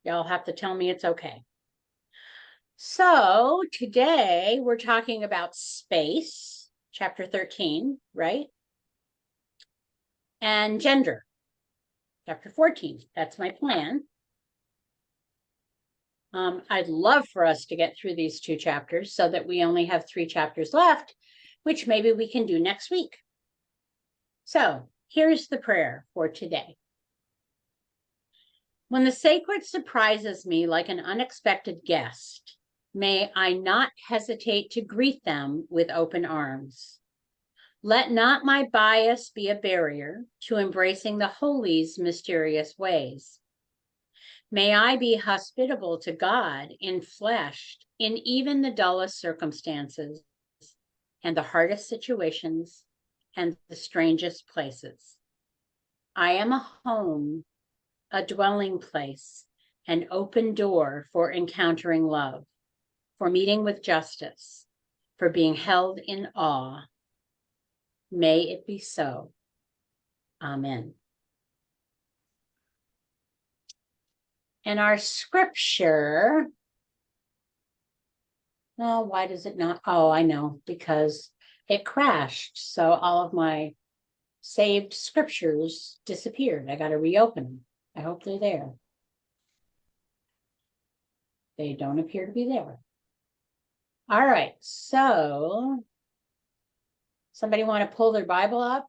Y'all have to tell me it's okay. So today we're talking about space, chapter 13, right? And gender, chapter 14. That's my plan. I'd love for us to get through these 2 chapters so that we only have 3 chapters left, which maybe we can do next week. So here's the prayer for today. When the sacred surprises me like an unexpected guest, may I not hesitate to greet them with open arms. Let not my bias be a barrier to embracing the Holy's mysterious ways. May I be hospitable to God in flesh, in even the dullest circumstances and the hardest situations and the strangest places. I am a home, a dwelling place, an open door for encountering love, for meeting with justice, for being held in awe. May it be so. Amen. And our scripture, oh, why does it not? Oh, I know, because it crashed. So all of my saved scriptures disappeared. I got to reopen them. I hope they're there. They don't appear to be there. All right, so somebody want to pull their Bible up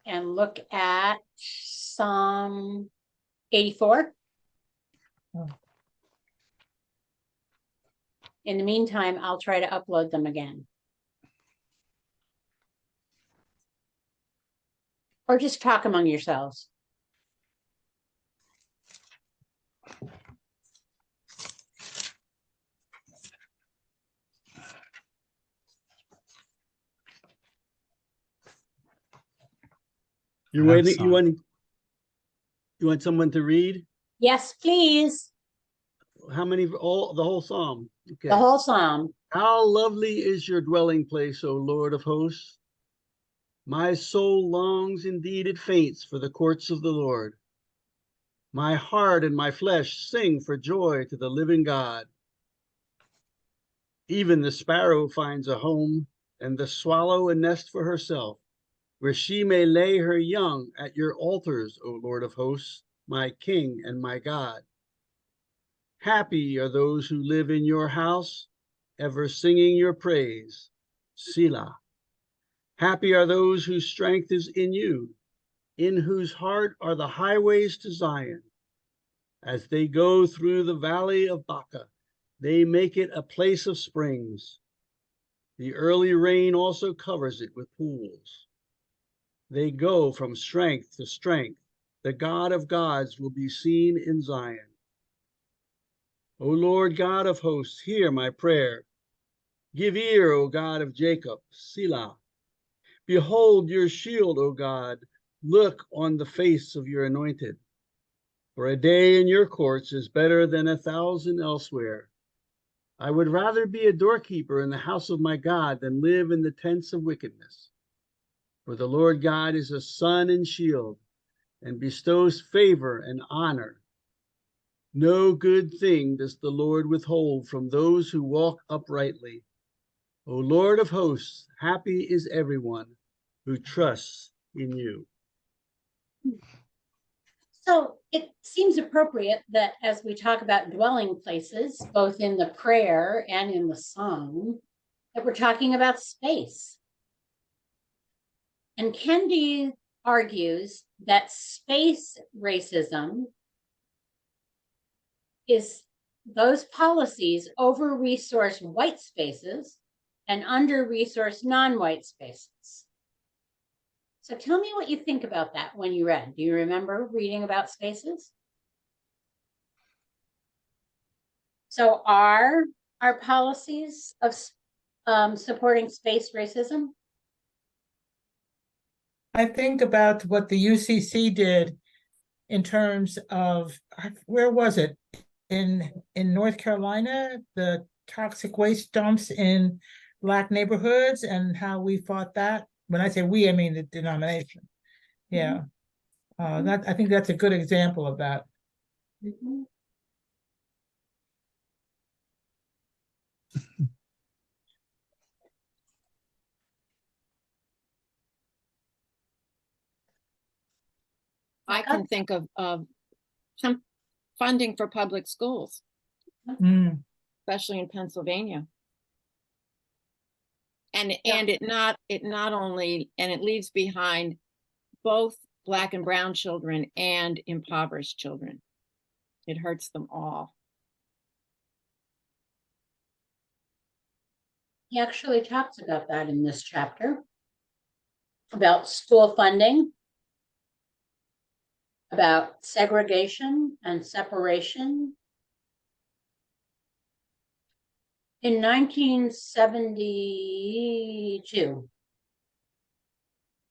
and look at Psalm 84? Oh. In the meantime, I'll try to upload them again. Or just talk among yourselves. You're waiting. You want someone to read? Yes, please. How many? All the whole psalm. Okay. The whole psalm. How lovely is your dwelling place, O Lord of hosts. My soul longs, indeed it faints, for the courts of the Lord. My heart and my flesh sing for joy to the living God. Even the sparrow finds a home, and the swallow a nest for herself, where she may lay her young at your altars, O Lord of hosts, my King and my God. Happy are those who live in your house, ever singing your praise. Selah. Happy are those whose strength is in you, in whose heart are the highways to Zion. As they go through the valley of Baca, they make it a place of springs. The early rain also covers it with pools. They go from strength to strength. The God of gods will be seen in Zion. O Lord God of hosts, hear my prayer. Give ear, O God of Jacob, Selah. Behold your shield, O God. Look on the face of your anointed. For a day in your courts is better than 1,000 elsewhere. I would rather be a doorkeeper in the house of my God than live in the tents of wickedness. For the Lord God is a sun and shield, and bestows favor and honor. No good thing does the Lord withhold from those who walk uprightly. O Lord of hosts, happy is everyone who trusts in you. So it seems appropriate that as we talk about dwelling places, both in the prayer and in the psalm, that we're talking about space. And Kendi argues that space racism is those policies over-resource white spaces and under-resource non-white spaces. So tell me what you think about that when you read. Do you remember reading about spaces? So are our policies of supporting space racism? I think about what the UCC did in terms of, where was it? In North Carolina, the toxic waste dumps in Black neighborhoods and how we fought that. When I say we, I mean the denomination. Yeah. I think that's a good example of that. Mhm. I can think of some funding for public schools, Mm, especially in Pennsylvania. And Yeah. it not only, and it leaves behind both Black and brown children and impoverished children. It hurts them all. He actually talks about that in this chapter, about school funding, about segregation and separation. In 1972,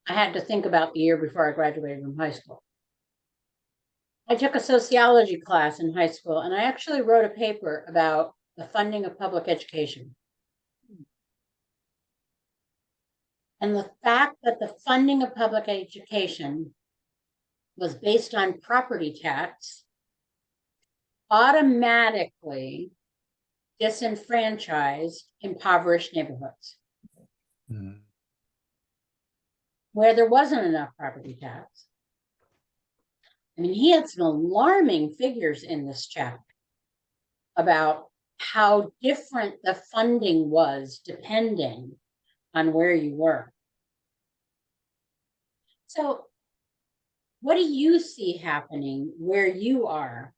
I had to think about the year before I graduated from high school. I took a sociology class in high school, and I actually wrote a paper about the funding of public education. And the fact that the funding of public education was based on property tax automatically disenfranchised impoverished neighborhoods where there wasn't enough property tax. I mean, he had some alarming figures in this chapter about how different the funding was depending on where you were. So, what do you see happening where you are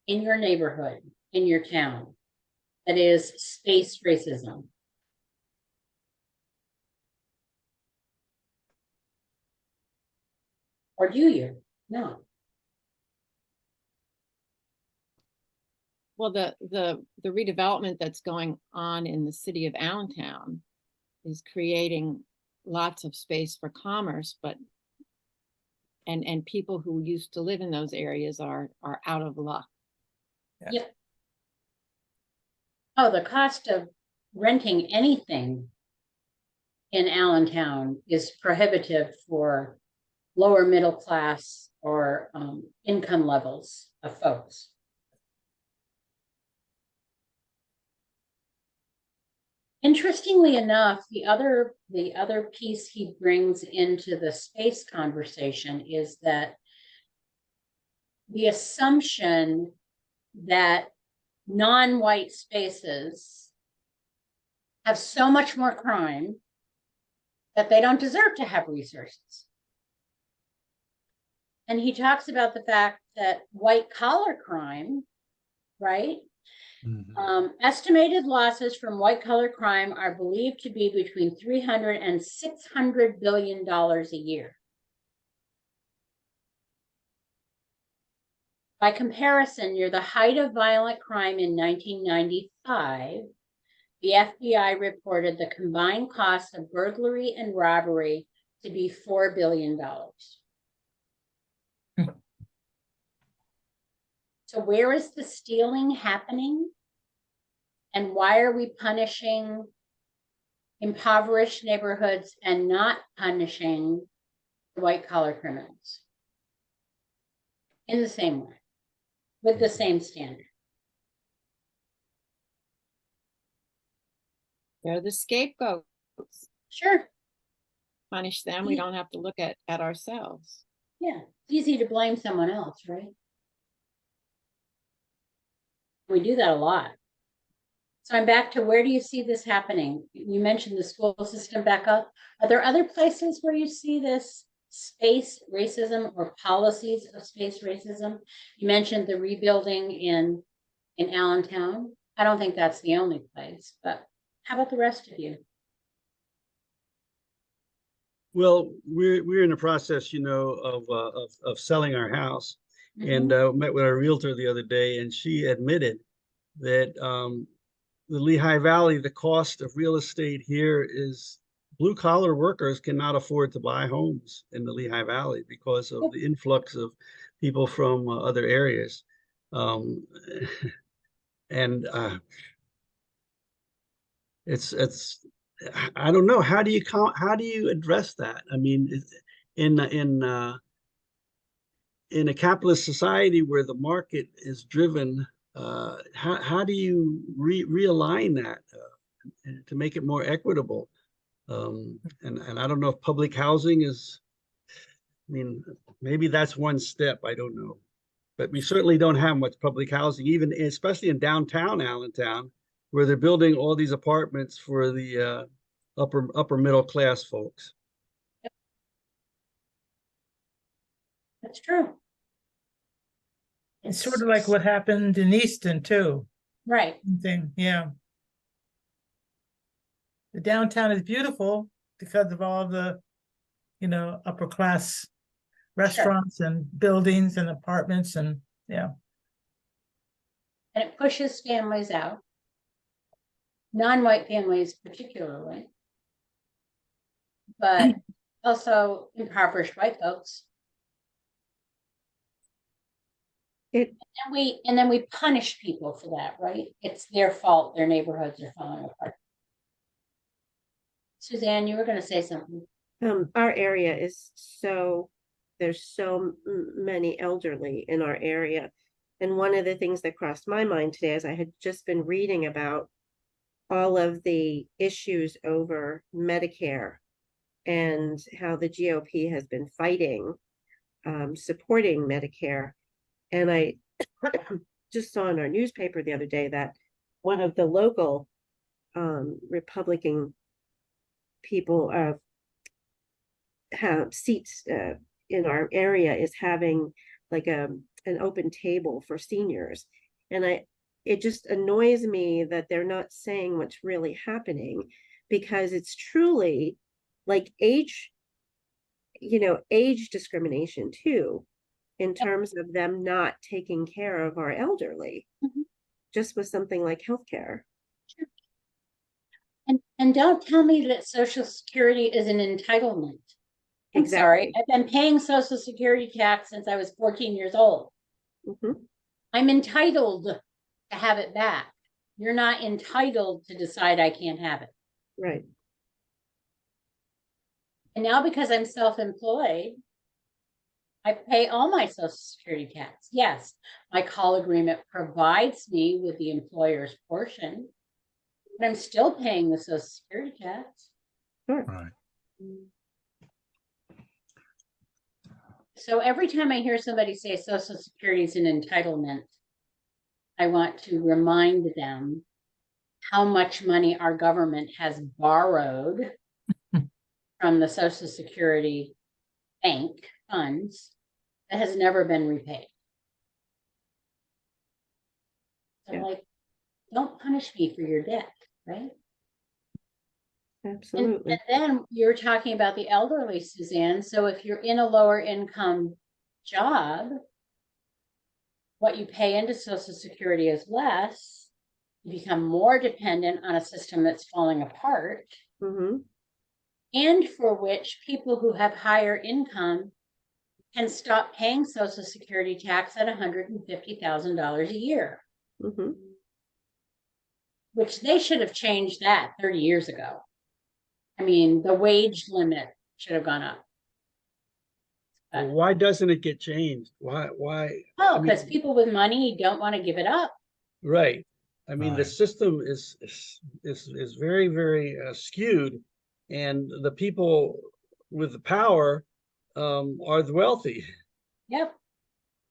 in your neighborhood, in your town, that is space racism? Or do you? No. Well, the redevelopment that's going on in the city of Allentown is creating lots of space for commerce, but and people who used to live in those areas are out of luck. Yep. Oh, the cost of renting anything in Allentown is prohibitive for lower middle class or income levels of folks. Interestingly enough, the other piece he brings into the space conversation is that the assumption that non-white spaces have so much more crime that they don't deserve to have resources. And he talks about the fact that white collar crime, right? Estimated losses from white collar crime are believed to be between $300 and $600 billion a year. By comparison, near the height of violent crime in 1995, the FBI reported the combined cost of burglary and robbery to be $4 billion. So where is the stealing happening? And why are we punishing impoverished neighborhoods and not punishing white collar criminals in the same way, with the same standard? They're the scapegoats. Sure. Punish them. We don't have to look at ourselves. Yeah, it's easy to blame someone else, right? We do that a lot. So I'm back to, where do you see this happening? You mentioned the school system back up. Are there other places where you see this space racism or policies of space racism? You mentioned the rebuilding in Allentown. I don't think that's the only place, but how about the rest of you? Well, we're in the process, you know, of selling our house, and met with our realtor the other day, and she admitted that the Lehigh Valley, the cost of real estate here is, blue collar workers cannot afford to buy homes in the Lehigh Valley because of the influx of people from other areas. And it's I don't know, how do you address that? I mean, in in a capitalist society where the market is driven, how do you realign that to make it more equitable? And I don't know if public housing is, I mean, maybe that's one step, I don't know. But we certainly don't have much public housing, even especially in downtown Allentown, where they're building all these apartments for the upper middle class folks. That's true. It's sort of like what happened in Easton too. Right. Thing, yeah. The downtown is beautiful because of all the, upper class restaurants and buildings and apartments and, yeah. And it pushes families out, non-white families particularly, but also impoverished white folks. And then we punish people for that, right? It's their fault. Their neighborhoods are falling apart. Suzanne, you were going to say something. Our area is there's so many elderly in our area. And one of the things that crossed my mind today is I had just been reading about all of the issues over Medicare and how the GOP has been fighting, supporting Medicare. And I just saw in our newspaper the other day that one of the local Republican people have seats in our area is having like an open table for seniors. And it just annoys me that they're not saying what's really happening, because it's truly like age discrimination too, in terms of them not taking care of our elderly, just with something like healthcare. And don't tell me that Social Security is an entitlement. I'm Exactly. sorry. I've been paying Social Security tax since I was 14 years old. I'm entitled to have it back. You're not entitled to decide I can't have it. Right. And now because I'm self-employed, I pay all my Social Security tax. Yes, my call agreement provides me with the employer's portion, but I'm still paying the Social Security tax. Sure. Right. So every time I hear somebody say Social Security is an entitlement, I want to remind them how much money our government has borrowed from the Social Security bank funds that has never been repaid. So like, don't punish me for your debt, right? Absolutely. And then you're talking about the elderly, Suzanne. So if you're in a lower income job, what you pay into Social Security is less. You become more dependent on a system that's falling apart, and for which people who have higher income can stop paying Social Security tax at $150,000 a year, which they should have changed that 30 years ago. I mean, the wage limit should have gone up. Well, why doesn't it get changed? Why? Oh, because people with money don't want to give it up. Right. I mean, the Right. system is very, very skewed, and the people with the power are the wealthy. Yep.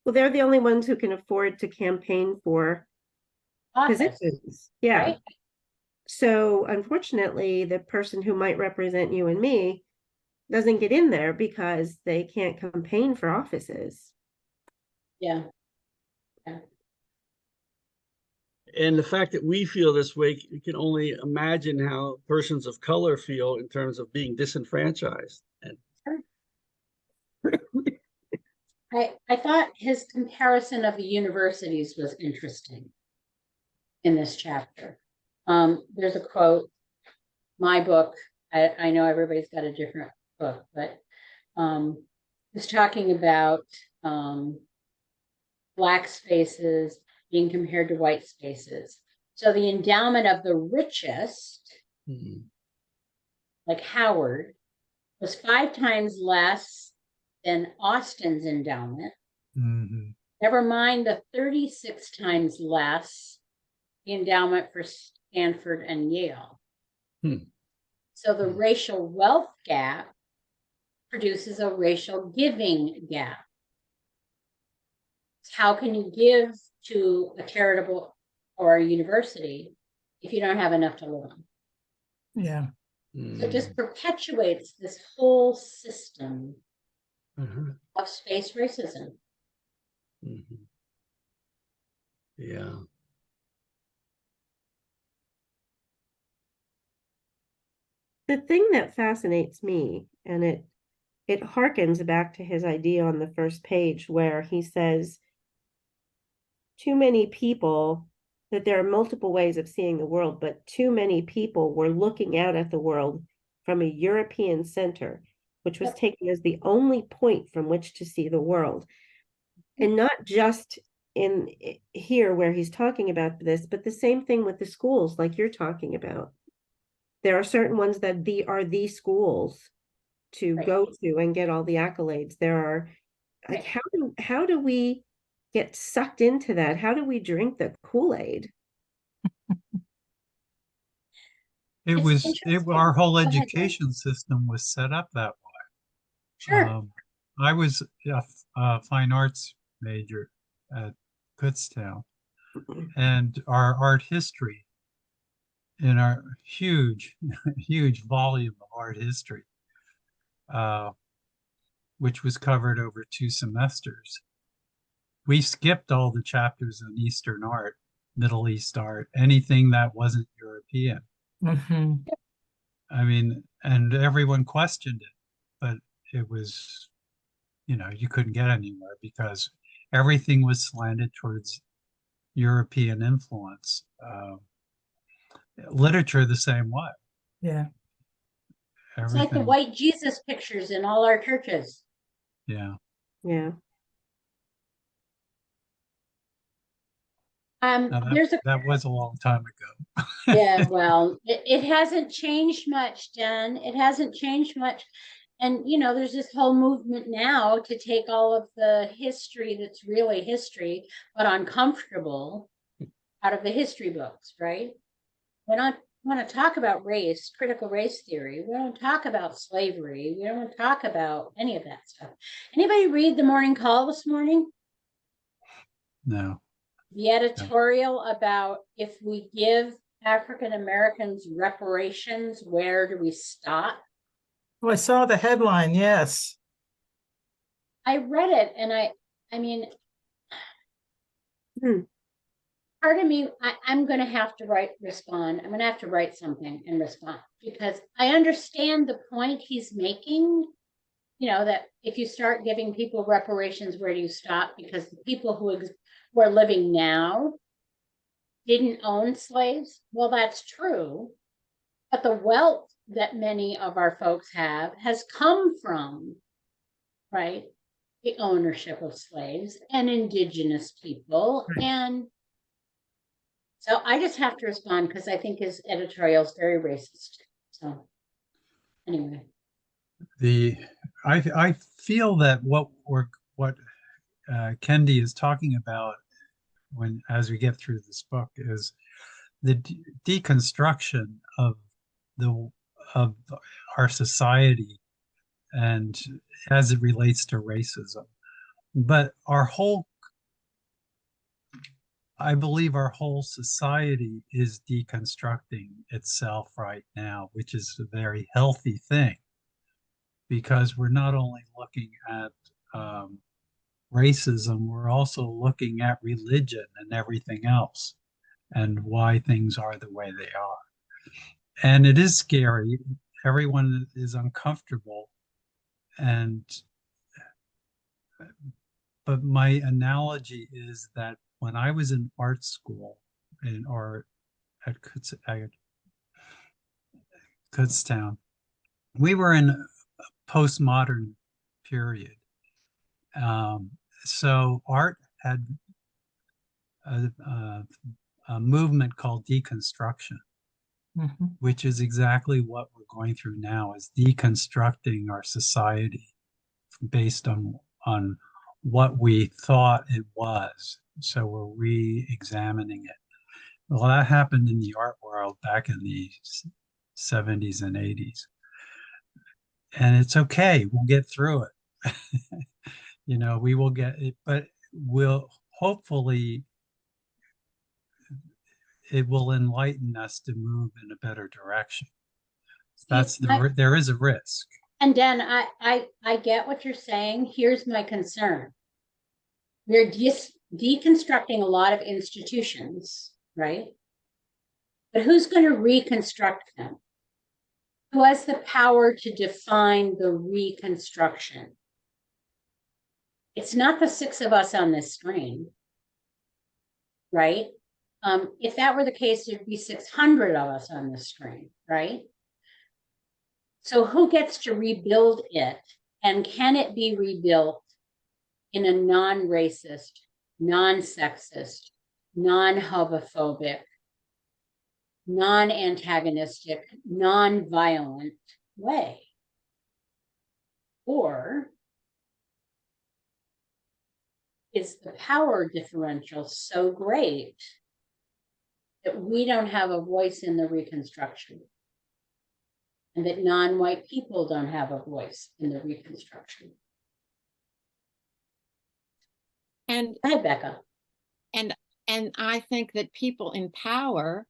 Well, they're the only ones who can afford to campaign for Office, positions. Yeah. right? So unfortunately, the person who might represent you and me doesn't get in there because they can't campaign for offices. Yeah. And the fact that we feel this way, you can only imagine how persons of color feel in terms of being disenfranchised. And I thought his comparison of the universities was interesting in this chapter. There's a quote, my book, I know everybody's got a different book, but it's talking about Black spaces being compared to white spaces. So the endowment of the richest, like Howard, was 5 times less than Austin's endowment, Mhm. Never mind the 36 times less the endowment for Stanford and Yale. Hmm. So the racial wealth gap produces a racial giving gap. How can you give to a charitable or a university if you don't have enough to live on? Yeah. So it just perpetuates this whole system Mhm. of space racism. Mhm. Yeah. The thing that fascinates me, and it harkens back to his idea on the first page where he says too many people, that there are multiple ways of seeing the world, but too many people were looking out at the world from a European center, which was Yep. taken as the only point from which to see the world. And not just in here where he's talking about this, but the same thing with the schools like you're talking about. There are certain ones that are the schools to Right. go to and get all the accolades. There are like Right. how do we get sucked into that? How do we drink the Kool-Aid? It It's was, our interesting. whole Go ahead, Jen. education system was set up that way. Sure. I was a fine arts major at Kutztown, and our art history in our huge, huge volume of art history, uh, which was covered over 2 semesters. We skipped all the chapters on Eastern art, Middle East art, anything that wasn't European. Hmm. I mean, and everyone questioned it, but it was, you couldn't get anywhere because everything was slanted towards European influence. Literature the same way. Yeah. It's like the Everything, white Jesus pictures in all our churches. yeah. Yeah. Now There's a that was a long time ago. Yeah, well, it hasn't changed much, Jen. It hasn't changed much. And there's this whole movement now to take all of the history that's really history, but uncomfortable, out of the history books, right? We don't want to talk about race, critical race theory. We don't talk about slavery. We don't want to talk about any of that stuff. Anybody read the Morning Call this morning? No. The editorial about if we give African Americans reparations, where do we stop? Well, I saw the headline, yes. I read it and I mean, Hmm. part of me, I'm going to have to respond. I'm going to have to write something and respond because I understand the point he's making, that if you start giving people reparations, where do you stop? Because the people who are living now didn't own slaves. Well, that's true. But the wealth that many of our folks have has come from, right, the ownership of slaves and indigenous people. Right. And so I just have to respond because I think his editorial is very racist. So anyway. I feel that what Kendi is talking about as we get through this book is the deconstruction of the of our society and as it relates to racism. But I believe our whole society is deconstructing itself right now, which is a very healthy thing because we're not only looking at racism, we're also looking at religion and everything else and why things are the way they are. And it is scary. Everyone is uncomfortable. But my analogy is that when I was in art school or at Kutztown, we were in a postmodern period. So art had a movement called deconstruction, Mhm. which is exactly what we're going through now, is deconstructing our society based on what we thought it was. So we're re-examining it. Well, that happened in the art world back in the 70s and 80s. And it's okay, we'll get through it. You know, we will get it, but we'll hopefully it will enlighten us to move in a better direction. That's there is a risk. And Dan, I get what you're saying. Here's my concern. We're deconstructing a lot of institutions, right? But who's going to reconstruct them? Who has the power to define the reconstruction? It's not the six of us on this screen, right? If that were the case, there'd be 600 of us on this screen, right? So who gets to rebuild it? And can it be rebuilt in a non-racist, non-sexist, non-homophobic, non-antagonistic, non-violent way? Or is the power differential so great that we don't have a voice in the reconstruction? And that non-white people don't have a voice in the reconstruction? And Hi, Becca. and I think that people in power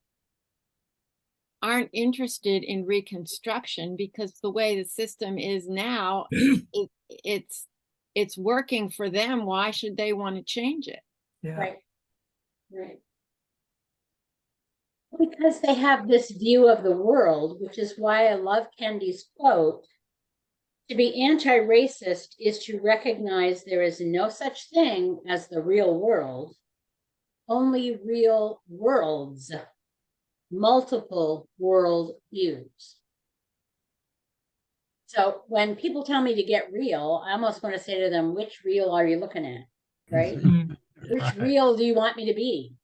aren't interested in reconstruction because the way the system is now, it's working for them. Why should they want to change it? Yeah. Right. Right. Because they have this view of the world, which is why I love Kendi's quote. To be anti-racist is to recognize there is no such thing as the real world, only real worlds, multiple world views. So when people tell me to get real, I almost want to say to them, which real are you looking at, right? Which Right. real do you want me to be?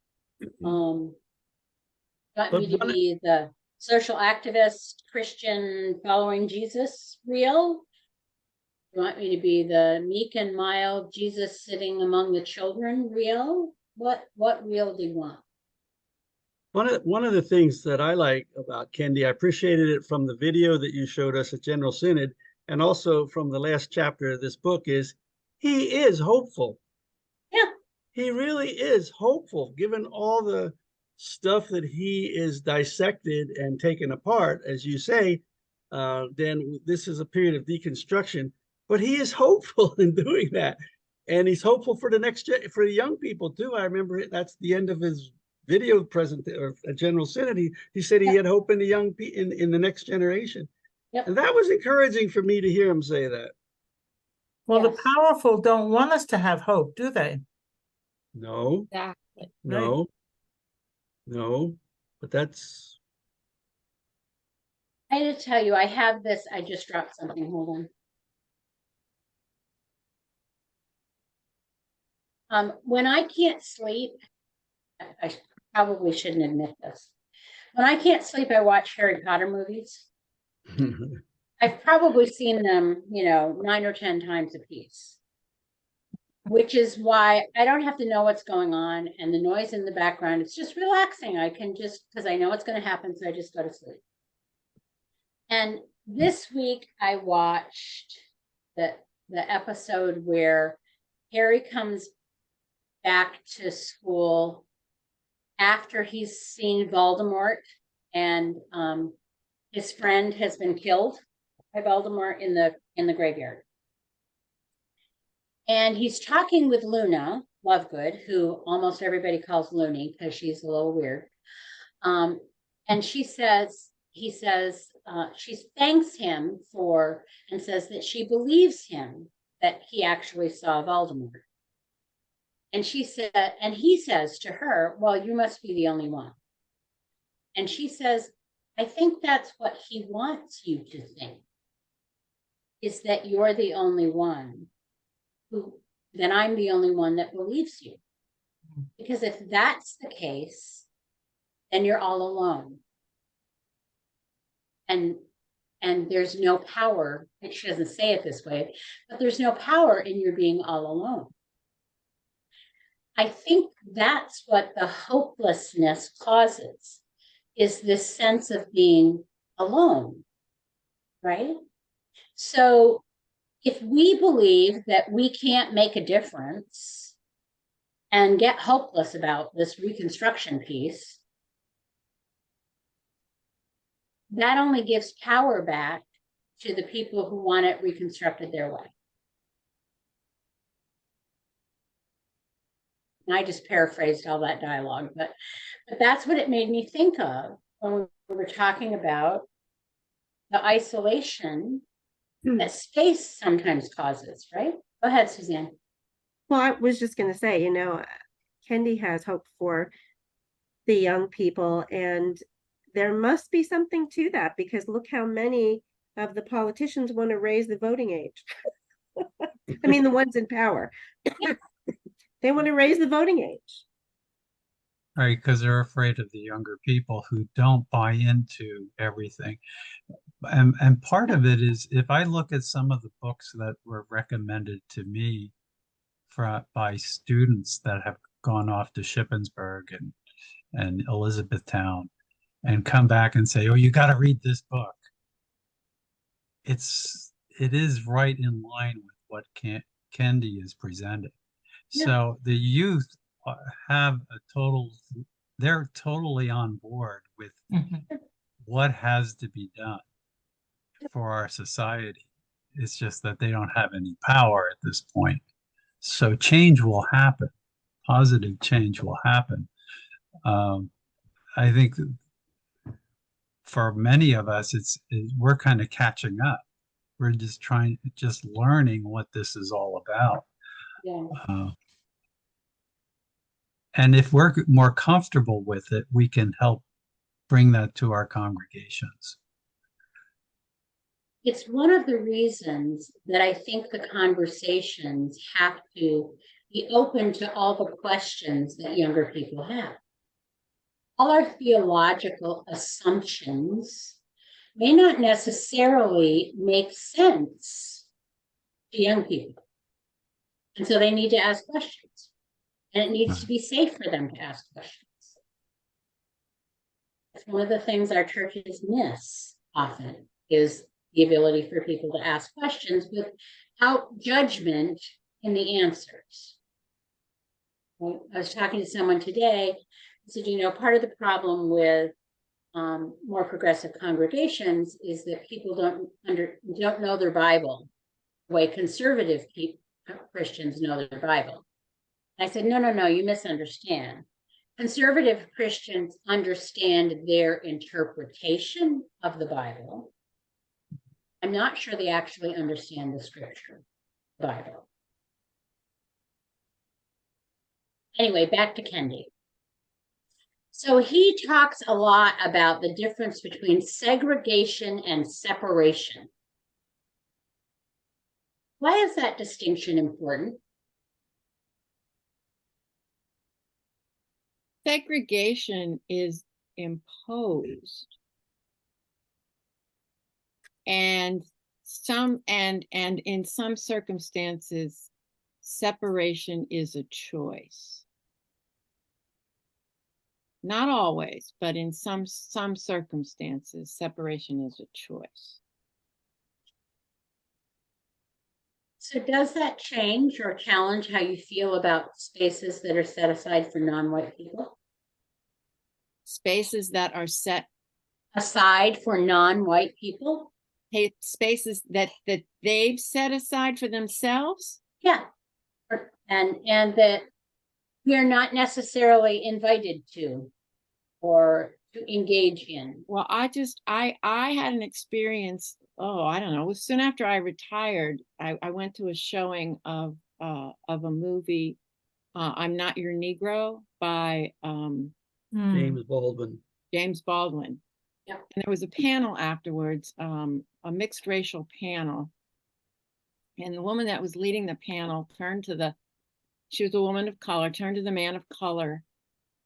Want But me to one- be the social activist, Christian, following Jesus real? You want me to be the meek and mild Jesus sitting among the children real? What real do you want? One of the things that I like about Kendi, I appreciated it from the video that you showed us at General Synod, and also from the last chapter of this book, is he is hopeful. Yeah. He really is hopeful, given all the stuff that he is dissected and taken apart, as you say. Then this is a period of deconstruction, but he is hopeful in doing that, and he's hopeful for for the young people too. I remember that's the end of his video or a General Synod. He said he had hope in the young in the next generation, and that was encouraging for me to hear him say that. Well, Yes. the powerful don't want us to have hope, do they? No, Exactly. no, no, but that's I had to tell you, I have this, I just dropped something, hold on. When I can't sleep, I probably shouldn't admit this. When I can't sleep, I watch Harry Potter movies. I've probably seen them, 9 or 10 times a piece. Which is why I don't have to know what's going on, and the noise in the background, it's just relaxing. I can just, because I know what's going to happen, so I just go to sleep. And this week I watched the episode where Harry comes back to school after he's seen Voldemort, and his friend has been killed by Voldemort in the graveyard. And he's talking with Luna Lovegood, who almost everybody calls Looney because she's a little weird. And she thanks him for, and says that she believes him that he actually saw Voldemort. And he says to her, well, you must be the only one. And she says, I think that's what he wants you to think, is that you're the only one then I'm the only one that believes you. Because if that's the case, then you're all alone. And there's no power, and she doesn't say it this way, but there's no power in your being all alone. I think that's what the hopelessness causes, is this sense of being alone, right? So if we believe that we can't make a difference and get hopeless about this Reconstruction piece, that only gives power back to the people who want it reconstructed their way. And I just paraphrased all that dialogue, but that's what it made me think of when we were talking about the isolation that space sometimes causes, right? Go ahead, Suzanne. Well, I was just going to say, Kendi has hope for the young people, and there must be something to that, because look how many of the politicians want to raise the voting age. I mean, the ones in power. They want to raise the voting age. Right, because they're afraid of the younger people who don't buy into everything. And part of it is, if I look at some of the books that were recommended to me by students that have gone off to Shippensburg and Elizabethtown and come back and say, oh, you got to read this book. It is right in line with what Kendi is presenting. Yeah. So the youth have they're totally on board with what has to be done for our society. It's just that they don't have any power at this point. So change will happen. Positive change will happen. I think for many of us, we're kind of catching up. We're just learning what this is all about. Yeah. And if we're more comfortable with it, we can help bring that to our congregations. It's one of the reasons that I think the conversations have to be open to all the questions that younger people have. All our theological assumptions may not necessarily make sense to young people. And so they need to ask questions. And it needs to be safe for them to ask questions. It's one of the things our churches miss often, is the ability for people to ask questions without judgment in the answers. I was talking to someone today, I said, part of the problem with more progressive congregations is that people don't know their Bible the way conservative Christians know their Bible. I said, no, you misunderstand. Conservative Christians understand their interpretation of the Bible. I'm not sure they actually understand the scripture, the Bible. Anyway, back to Kendi. So he talks a lot about the difference between segregation and separation. Why is that distinction important? Segregation is imposed. And in some circumstances, separation is a choice. Not always, but in some circumstances, separation is a choice. So does that change or challenge how you feel about spaces that are set aside for non-white people? Spaces that are set aside for non-white people? Spaces that they've set aside for themselves? Yeah. And that we are not necessarily invited to or to engage in. Well, I had an experience, I don't know, it was soon after I retired. I went to a showing of a movie, I'm Not Your Negro, by James Baldwin. James Baldwin. Yep. And there was a panel afterwards, a mixed racial panel. And the woman that was leading the panel she was a woman of color, turned to the man of color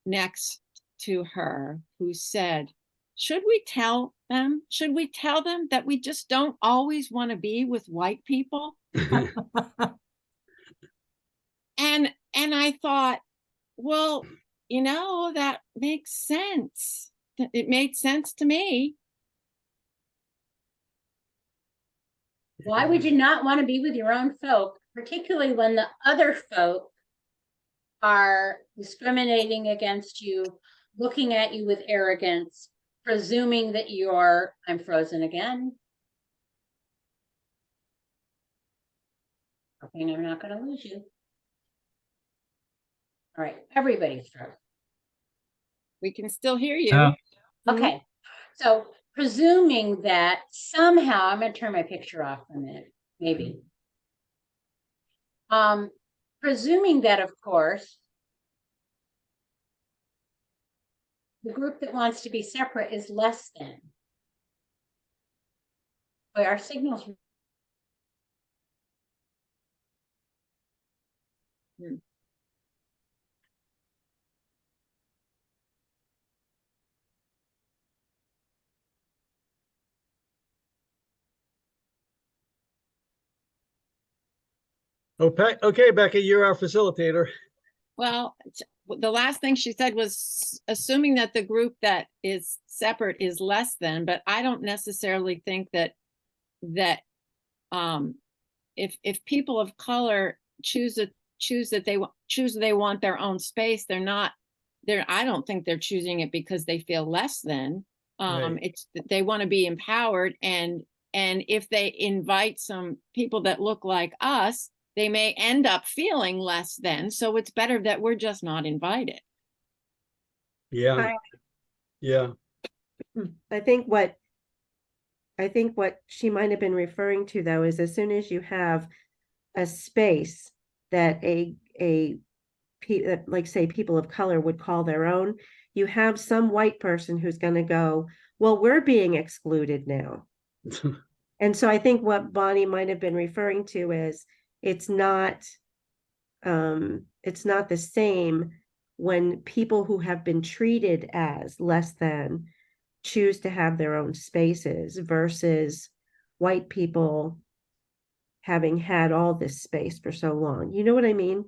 next to her, who said, should we tell them that we just don't always want to be with white people? And I thought, Well, that makes sense. It made sense to me. Why would you not want to be with your own folk, particularly when the other folk are discriminating against you, looking at you with arrogance, presuming that you're, I'm frozen again. Hoping I'm not going to lose you. All right, everybody's frozen. We can still hear you. Yeah. Okay, so presuming that somehow, I'm going to turn my picture off for a minute, maybe. Presuming that, of course, the group that wants to be separate is less than. Boy, our signals. Okay, Becky, you're our facilitator. Well, the last thing she said was assuming that the group that is separate is less than, but I don't necessarily think that if people of color choose that they want their own space, I don't think they're choosing it because they feel less than. Right. It's that they want to be empowered, and if they invite some people that look like us, they may end up feeling less than. So it's better that we're just not invited. Yeah. Yeah. I think what she might have been referring to, though, is as soon as you have a space that like say people of color would call their own, you have some white person who's going to go, well, we're being excluded now. And so I think what Bonnie might have been referring to is it's not the same when people who have been treated as less than choose to have their own spaces versus white people having had all this space for so long. You know what I mean?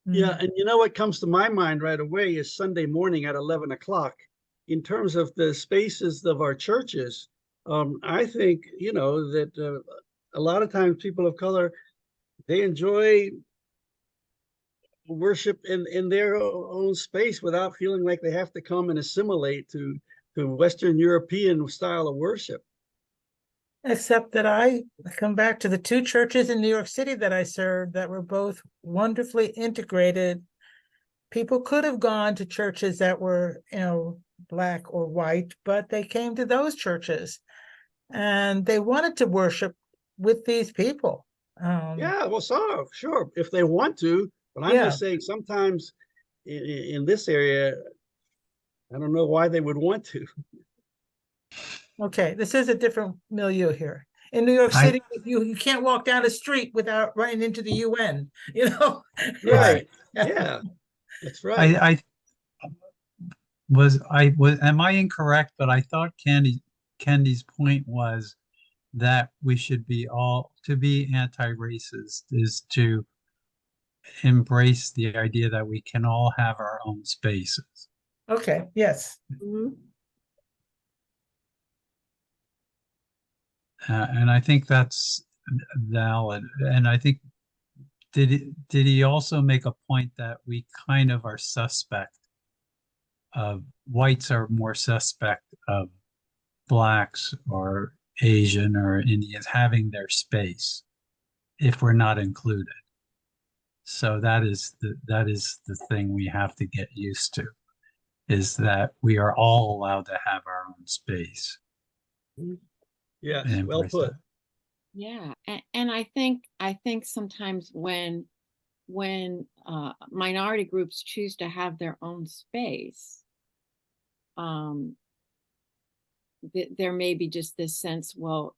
Yeah, and you know what comes to my mind right away is Sunday morning at 11 o'clock. In terms of the spaces of our churches, I think, that a lot of times people of color, they enjoy worship in their own space without feeling like they have to come and assimilate to Western European style of worship. Except that I come back to the two churches in New York City that I served that were both wonderfully integrated. People could have gone to churches that were, black or white, but they came to those churches and they wanted to worship with these people. Yeah, well, sure, if they want to, but I'm Yeah. just saying sometimes in this area, I don't know why they would want to. Okay, this is a different milieu here. In New York City, you can't walk down a street without running into the UN, Right. Yeah, that's right. Am I incorrect? But I thought Candy's point was that we should to be anti-racist is to embrace the idea that we can all have our own spaces. Okay, yes. Mhm. And I think that's valid. And I think, did he also make a point that we kind of are suspect of whites are more suspect of blacks or Asian or Indians having their space if we're not included. So that is the thing we have to get used to, is that we are all allowed to have our own space. Yes, And well embrace put. that. Yeah, and I think sometimes when minority groups choose to have their own space, there may be just this sense, well,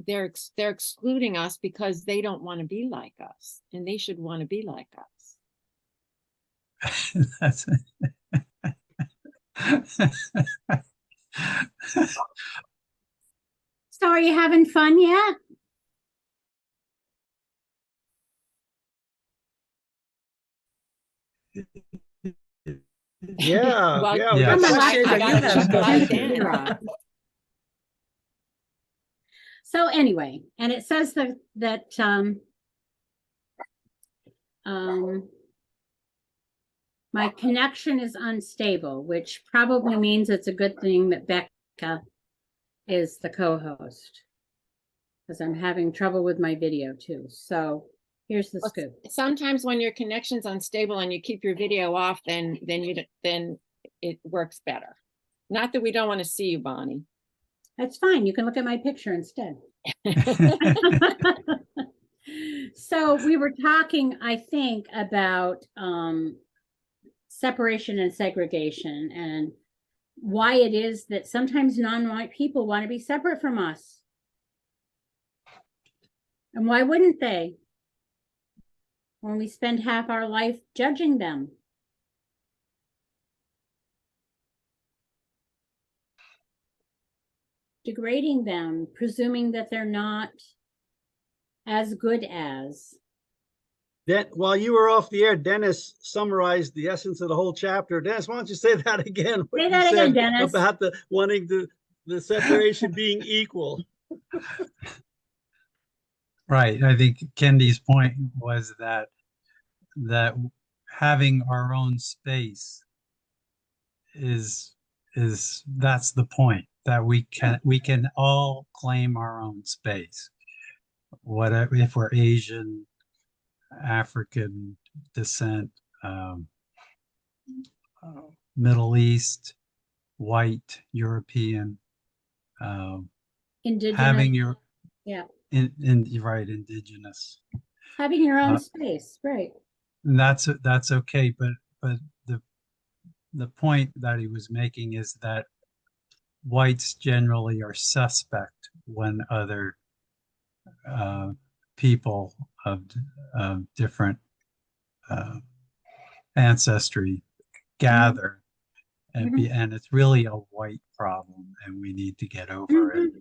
they're excluding us because they don't want to be like us, and they should want to be like us. So are you having fun yet? Yeah, Well, yeah. we Yeah. got How much that. shade I do gotta you have check to mine take then. care of? So anyway, and it says that my connection is unstable, which probably means it's a good thing that Becca is the co-host, because I'm having trouble with my video too. So here's the Well, scoop. Sometimes when your connection's unstable and you keep your video off, then it works better. Not that we don't want to see you, Bonnie. That's fine. You can look at my picture instead. So we were talking, I think, about separation and segregation and why it is that sometimes non-white people want to be separate from us. And why wouldn't they? When we spend half our life judging them. Degrading them, presuming that they're not as good as. While you were off the air, Dennis summarized the essence of the whole chapter. Dennis, why don't you say that again? what Say you that again, said Dennis. About the wanting the separation being equal. Right. I think Kendi's point was that having our own space is that's the point, that we can all claim our own space. Whatever, if we're Asian, African descent, Middle East, white, European, Indigenous. having your Yeah. right, indigenous. Having your own space, right. And that's okay, but the point that he was making is that whites generally are suspect when other people of different ancestry gather, and it's really a white problem, and we need to get over it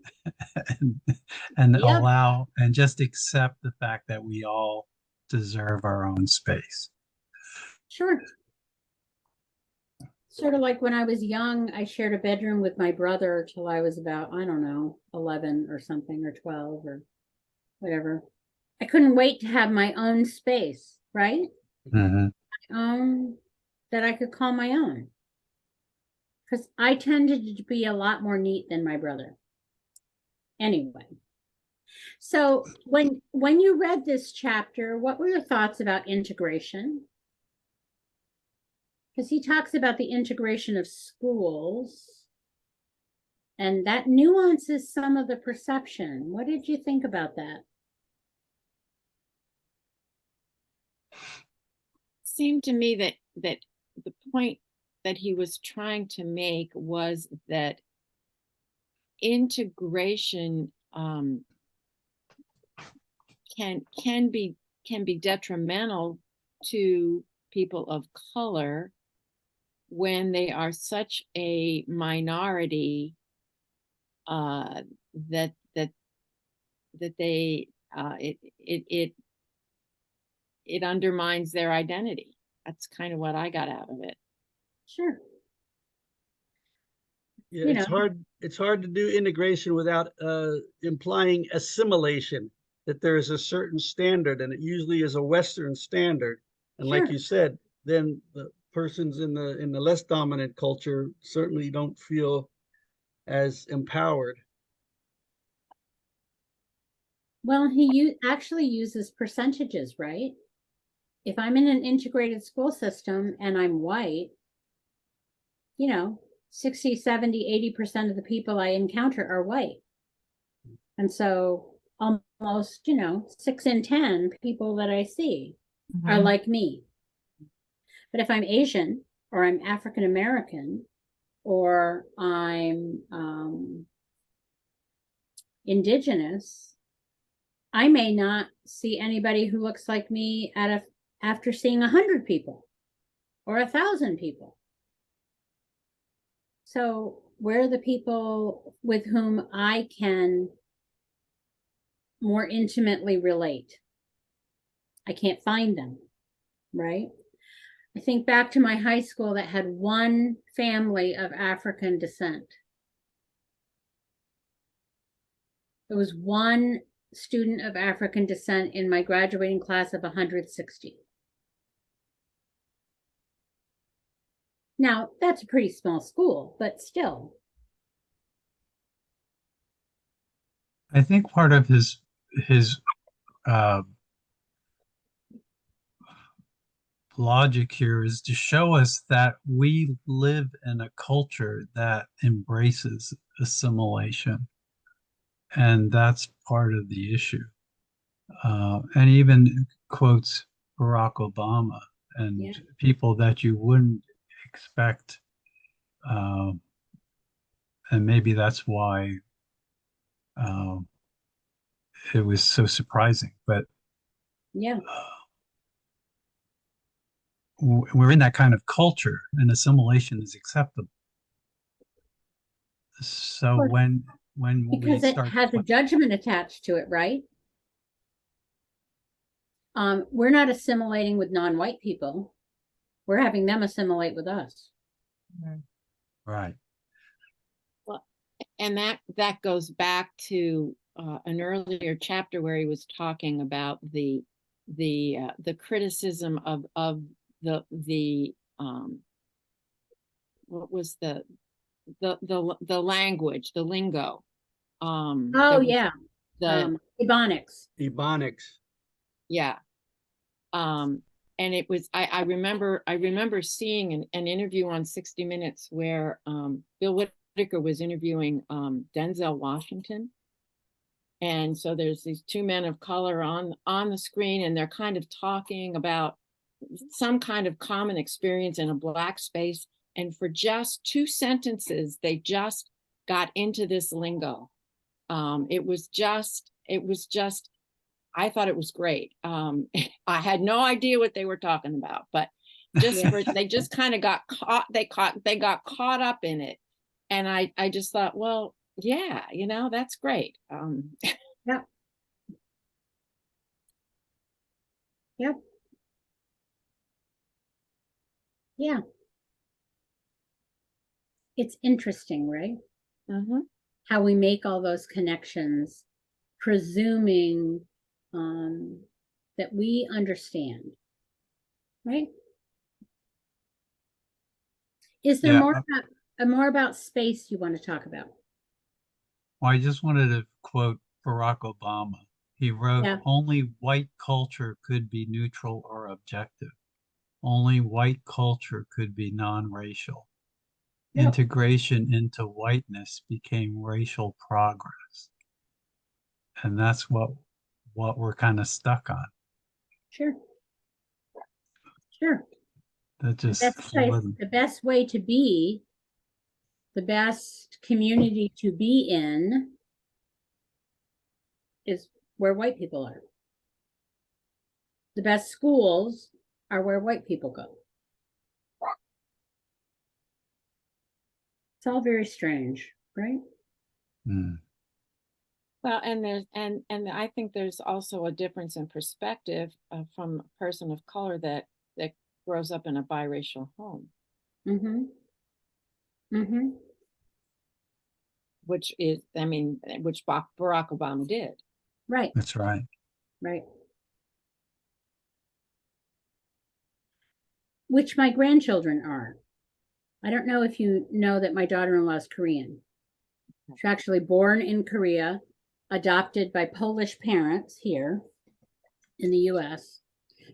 and Yep. allow and just accept the fact that we all deserve our own space. Sure. Sort of like when I was young, I shared a bedroom with my brother till I was about, I don't know, 11 or something, or 12 or whatever. I couldn't wait to have my own space, right? Mhm. That I could call my own. Because I tended to be a lot more neat than my brother. Anyway. So when you read this chapter, what were your thoughts about integration? Because he talks about the integration of schools, and that nuances some of the perception. What did you think about that? Seemed to me that the point that he was trying to make was that integration can be detrimental to people of color when they are such a minority that they it undermines their identity. That's kind of what I got out of it. Sure. Yeah, You it's know. hard to do integration without implying assimilation, that there is a certain standard, and it usually is a Western standard. And like Sure. you said, then the persons in the less dominant culture certainly don't feel as empowered. Well, he actually uses percentages, right? If I'm in an integrated school system and I'm white, 60, 70, 80% of the people I encounter are white. And so almost, 6 in 10 people that I see are like me. But if I'm Asian or I'm African American or I'm indigenous, I may not see anybody who looks like me after seeing 100 people or 1,000 people. So where are the people with whom I can more intimately relate? I can't find them, right? I think back to my high school that had one family of African descent. There was one student of African descent in my graduating class of 160. Now, that's a pretty small school, but still. I think part of his logic here is to show us that we live in a culture that embraces assimilation, and that's part of the issue. And even quotes Barack Obama and Yeah. people that you wouldn't expect, and maybe that's why it was so surprising. But Yeah, we're in that kind of culture, and assimilation is acceptable. So Well, when we because it start, has a judgment attached to it, right? We're not assimilating with non-white people. We're having them assimilate with us. right, And that goes back to an earlier chapter where he was talking about the criticism of the what was the language, the lingo. Oh, there was yeah. Ebonics. Ebonics. Yeah. And it was, I remember seeing an interview on 60 Minutes where Bill Whitaker was interviewing Denzel Washington. And so there's these two men of color on the screen, and they're kind of talking about some kind of common experience in a Black space. And for just 2 sentences, they just got into this lingo. It was just, I thought it was great. I had no idea what they were talking about, but they just kind of got caught. They got caught up in it. And I just thought, well, yeah, that's great. Yep. Yep. Yeah. It's interesting, right? How we make all those connections, presuming that we understand, right? Is there Yeah, more about space you want to talk about? well, I just wanted to quote Barack Obama. He wrote, Yeah. "Only white culture could be neutral or objective. Only white culture could be non-racial. Yep. Integration into whiteness became racial progress." And that's what we're kind of stuck on. Sure. Sure. That The just best place, wasn't. the best way to be, the best community to be in is where white people are. The best schools are where white people go. It's all very strange, right? Mm. Well, and there's and I think there's also a difference in perspective from a person of color that grows up in a biracial home, which is, which Barack Obama did. Right. That's right. Right. Which my grandchildren are. I don't know if you know that my daughter-in-law is Korean. She's actually born in Korea, adopted by Polish parents here in the US.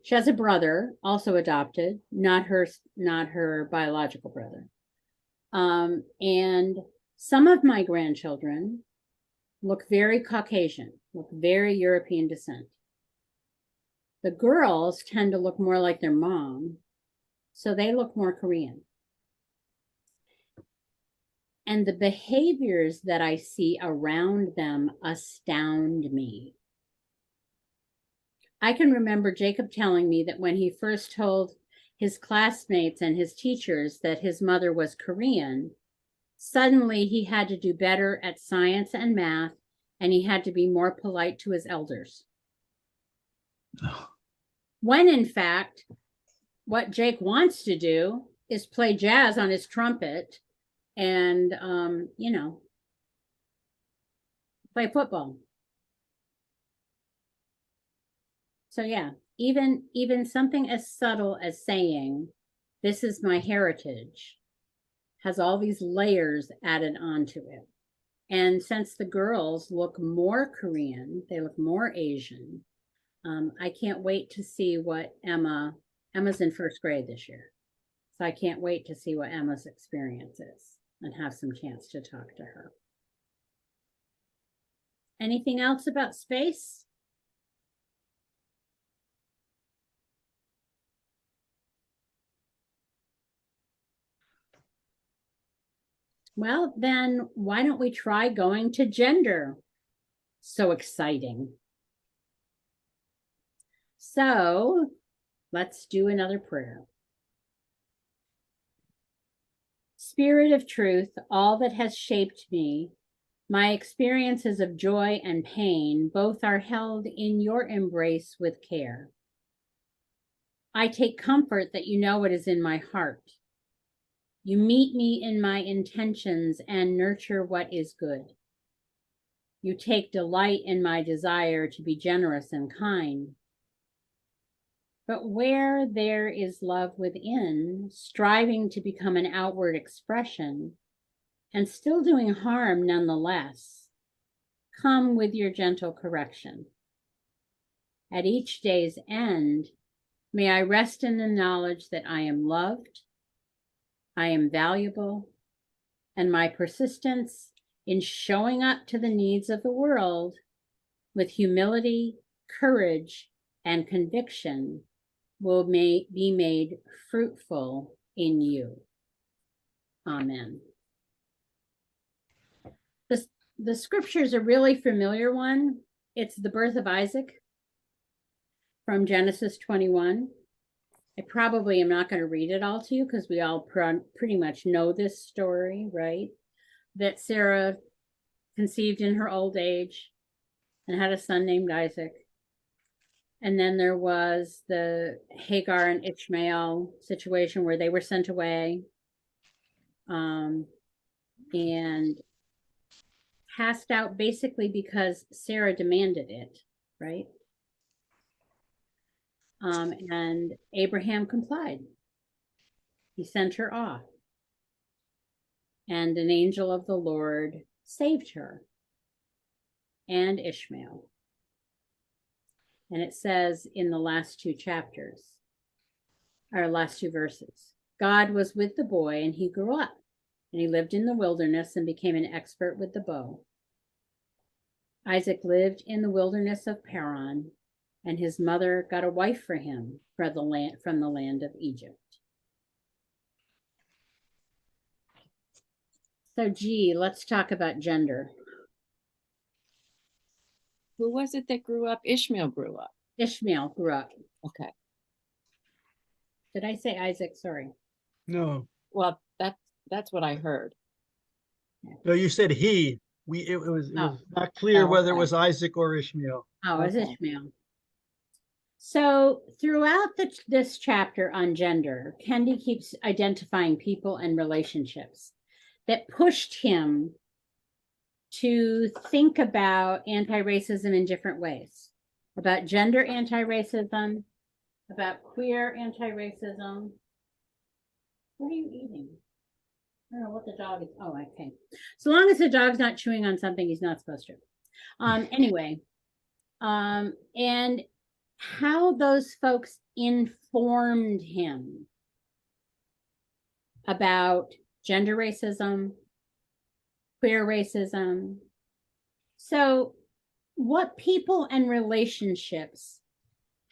She has a brother, also adopted, not her biological brother. And some of my grandchildren look very Caucasian, look very European descent. The girls tend to look more like their mom, so they look more Korean. And the behaviors that I see around them astound me. I can remember Jacob telling me that when he first told his classmates and his teachers that his mother was Korean, suddenly he had to do better at science and math, and he had to be more polite to his elders. When in fact, what Jake wants to do is play jazz on his trumpet and, you know, play football. So yeah, even something as subtle as saying, this is my heritage, has all these layers added onto it. And since the girls look more Korean, they look more Asian, I can't wait to see what Emma's in first grade this year. So I can't wait to see what Emma's experience is and have some chance to talk to her. Anything else about space? Well, then why don't we try going to gender? So exciting. So let's do another prayer. Spirit of truth, all that has shaped me, my experiences of joy and pain, both are held in your embrace with care. I take comfort that you know what is in my heart. You meet me in my intentions and nurture what is good. You take delight in my desire to be generous and kind. But where there is love within, striving to become an outward expression, and still doing harm nonetheless, come with your gentle correction. At each day's end, may I rest in the knowledge that I am loved, I am valuable, and my persistence in showing up to the needs of the world with humility, courage, and conviction will be made fruitful in you. Amen. The scripture is a really familiar one. It's the birth of Isaac from Genesis 21. I probably am not going to read it all to you because we all pretty much know this story, right? That Sarah conceived in her old age and had a son named Isaac. And then there was the Hagar and Ishmael situation where they were sent away and cast out basically because Sarah demanded it, right? And Abraham complied. He sent her off. And an angel of the Lord saved her and Ishmael. And it says in the last two chapters, or last two verses, God was with the boy and he grew up and he lived in the wilderness and became an expert with the bow. Isaac lived in the wilderness of Paran, and his mother got a wife for him from the land of Egypt. So, let's talk about gender. Who was it that grew up? Ishmael grew up. Ishmael grew up. Okay. Did I say Isaac? Sorry. No, Well, that's what I heard. no, you said he. It was Oh. not clear Oh, whether it okay. was Isaac or Ishmael. Oh, it's Okay. Ishmael. So throughout this chapter on gender, Kendi keeps identifying people and relationships that pushed him to think about anti-racism in different ways, about gender anti-racism, about queer anti-racism. What are you eating? I don't know what the dog is. Oh, okay. So long as the dog's not chewing on something he's not supposed to. Anyway, and how those folks informed him about gender racism, queer racism. So what people and relationships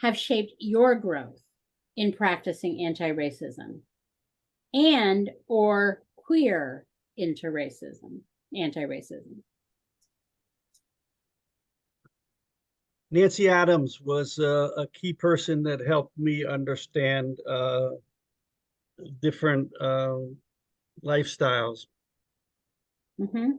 have shaped your growth in practicing anti-racism and or queer anti-racism? Nancy Adams was a key person that helped me understand different lifestyles. Mm-hmm.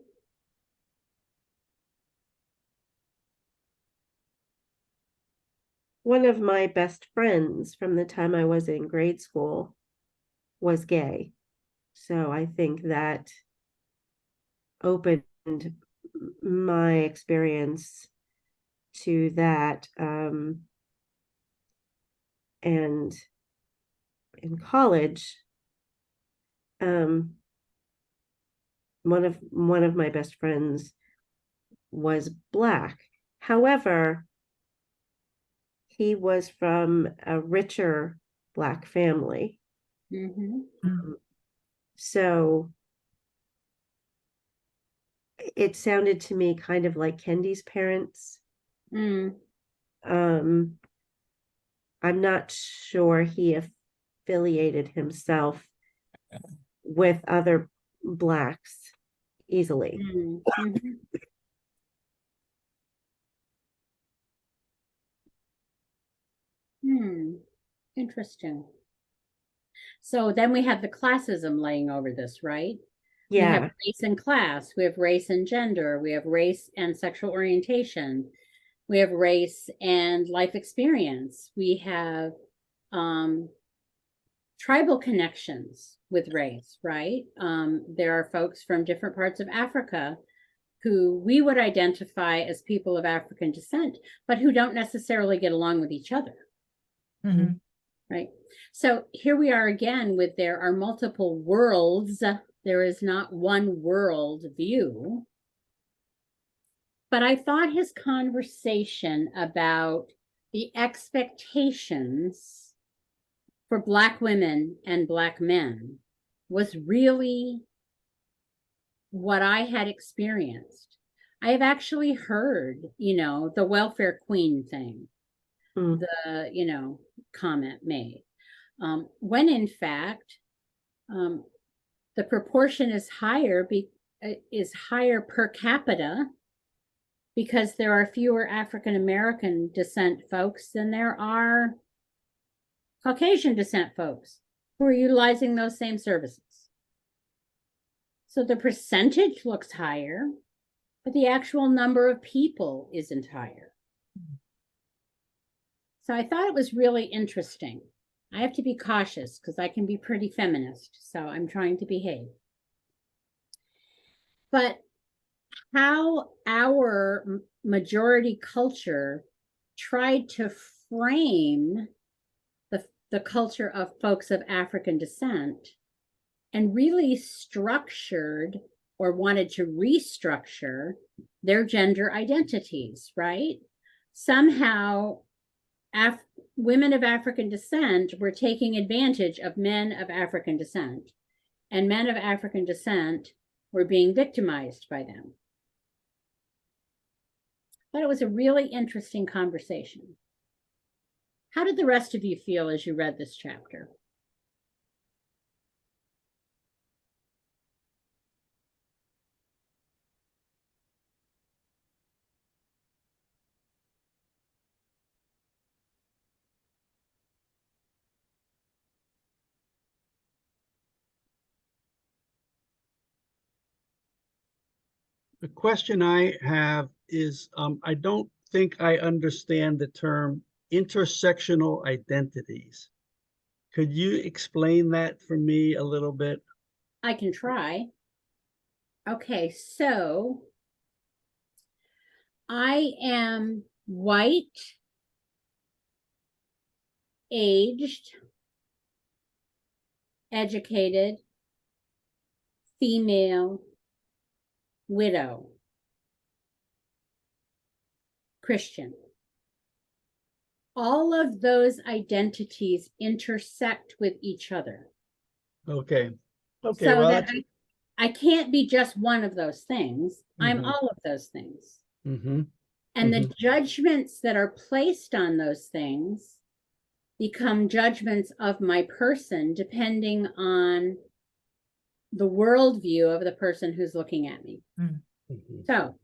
one of my best friends from the time I was in grade school was gay. So I think that opened my experience to that. And in college, one of my best friends was Black. However, he was from a richer Black family. Mhm. So it sounded to me kind of like Kendi's parents. Mm. I'm not sure he affiliated himself with other Blacks easily. Mm. Mhm. Hmm. Interesting. So then we have the classism laying over this, right? We have Yeah. race and class, we have race and gender, we have race and sexual orientation, we have race and life experience, we have tribal connections with race, right? There are folks from different parts of Africa who we would identify as people of African descent, but who don't necessarily get along with each other. Mhm. Right. So here we are again with there are multiple worlds. There is not one world view. But I thought his conversation about the expectations for Black women and Black men was really what I had experienced. I have actually heard, the welfare queen thing, Mm. the, comment made. When in fact, the proportion is higher per capita because there are fewer African American descent folks than there are Caucasian descent folks who are utilizing those same services. So the percentage looks higher, but the actual number of people isn't higher. So I thought it was really interesting. I have to be cautious because I can be pretty feminist, so I'm trying to behave. But how our majority culture tried to frame the culture of folks of African descent and really structured or wanted to restructure their gender identities, right? Somehow, women of African descent were taking advantage of men of African descent, and men of African descent were being victimized by them. But it was a really interesting conversation. How did the rest of you feel as you read this chapter? The question I have is, I don't think I understand the term intersectional identities. Could you explain that for me a little bit? I can try. Okay, so I am white, aged, educated, female, widow, Christian. All of those identities intersect with each other. Okay. Okay. So Well, that I can't be just one of those things. I'm Mhm. all of those things. Mm-hmm. And the judgments that are placed on those things become judgments of my person, depending on the worldview of the person who's looking at me. Mm-hmm. So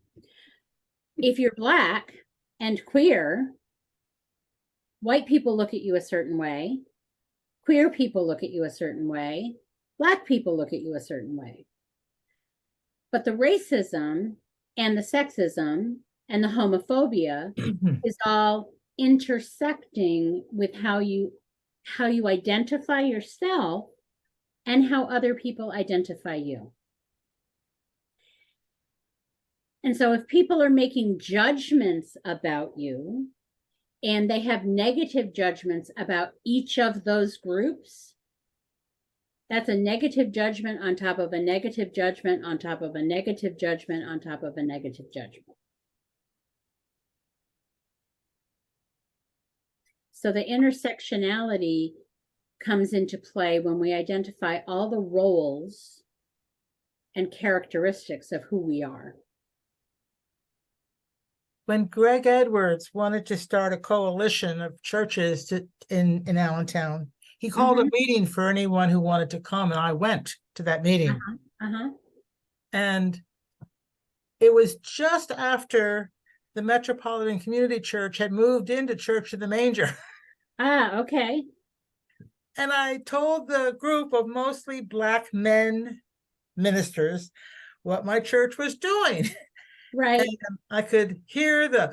if you're Black and queer, white people look at you a certain way, queer people look at you a certain way, Black people look at you a certain way. But the racism and the sexism and the homophobia is all intersecting with how you identify yourself and how other people identify you. And so if people are making judgments about you and they have negative judgments about each of those groups, that's a negative judgment on top of a negative judgment on top of a negative judgment on top of a negative judgment. So the intersectionality comes into play when we identify all the roles and characteristics of who we are. When Greg Edwards wanted to start a coalition of churches in Allentown, he called a meeting for anyone who wanted to come, and I went to that meeting. And it was just after the Metropolitan Community Church had moved into Church of the Manger. Ah, okay. And I told the group of mostly Black men ministers what my church was doing. Right. And I could hear the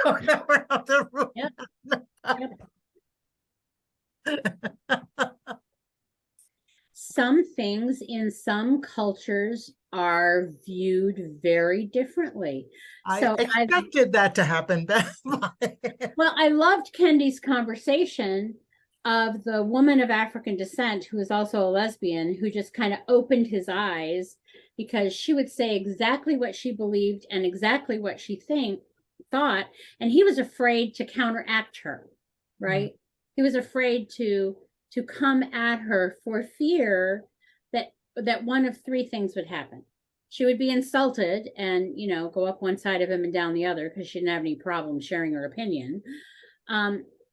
going around the room. Yep. Some things in some cultures are viewed very differently. I expected that to happen. Well, I loved Kendi's conversation of the woman of African descent who is also a lesbian, who just kind of opened his eyes, because she would say exactly what she believed and exactly what she thought, and he was afraid to counteract her, right? He was afraid to come at her for fear that one of three things would happen. She would be insulted and, go up one side of him and down the other because she didn't have any problem sharing her opinion.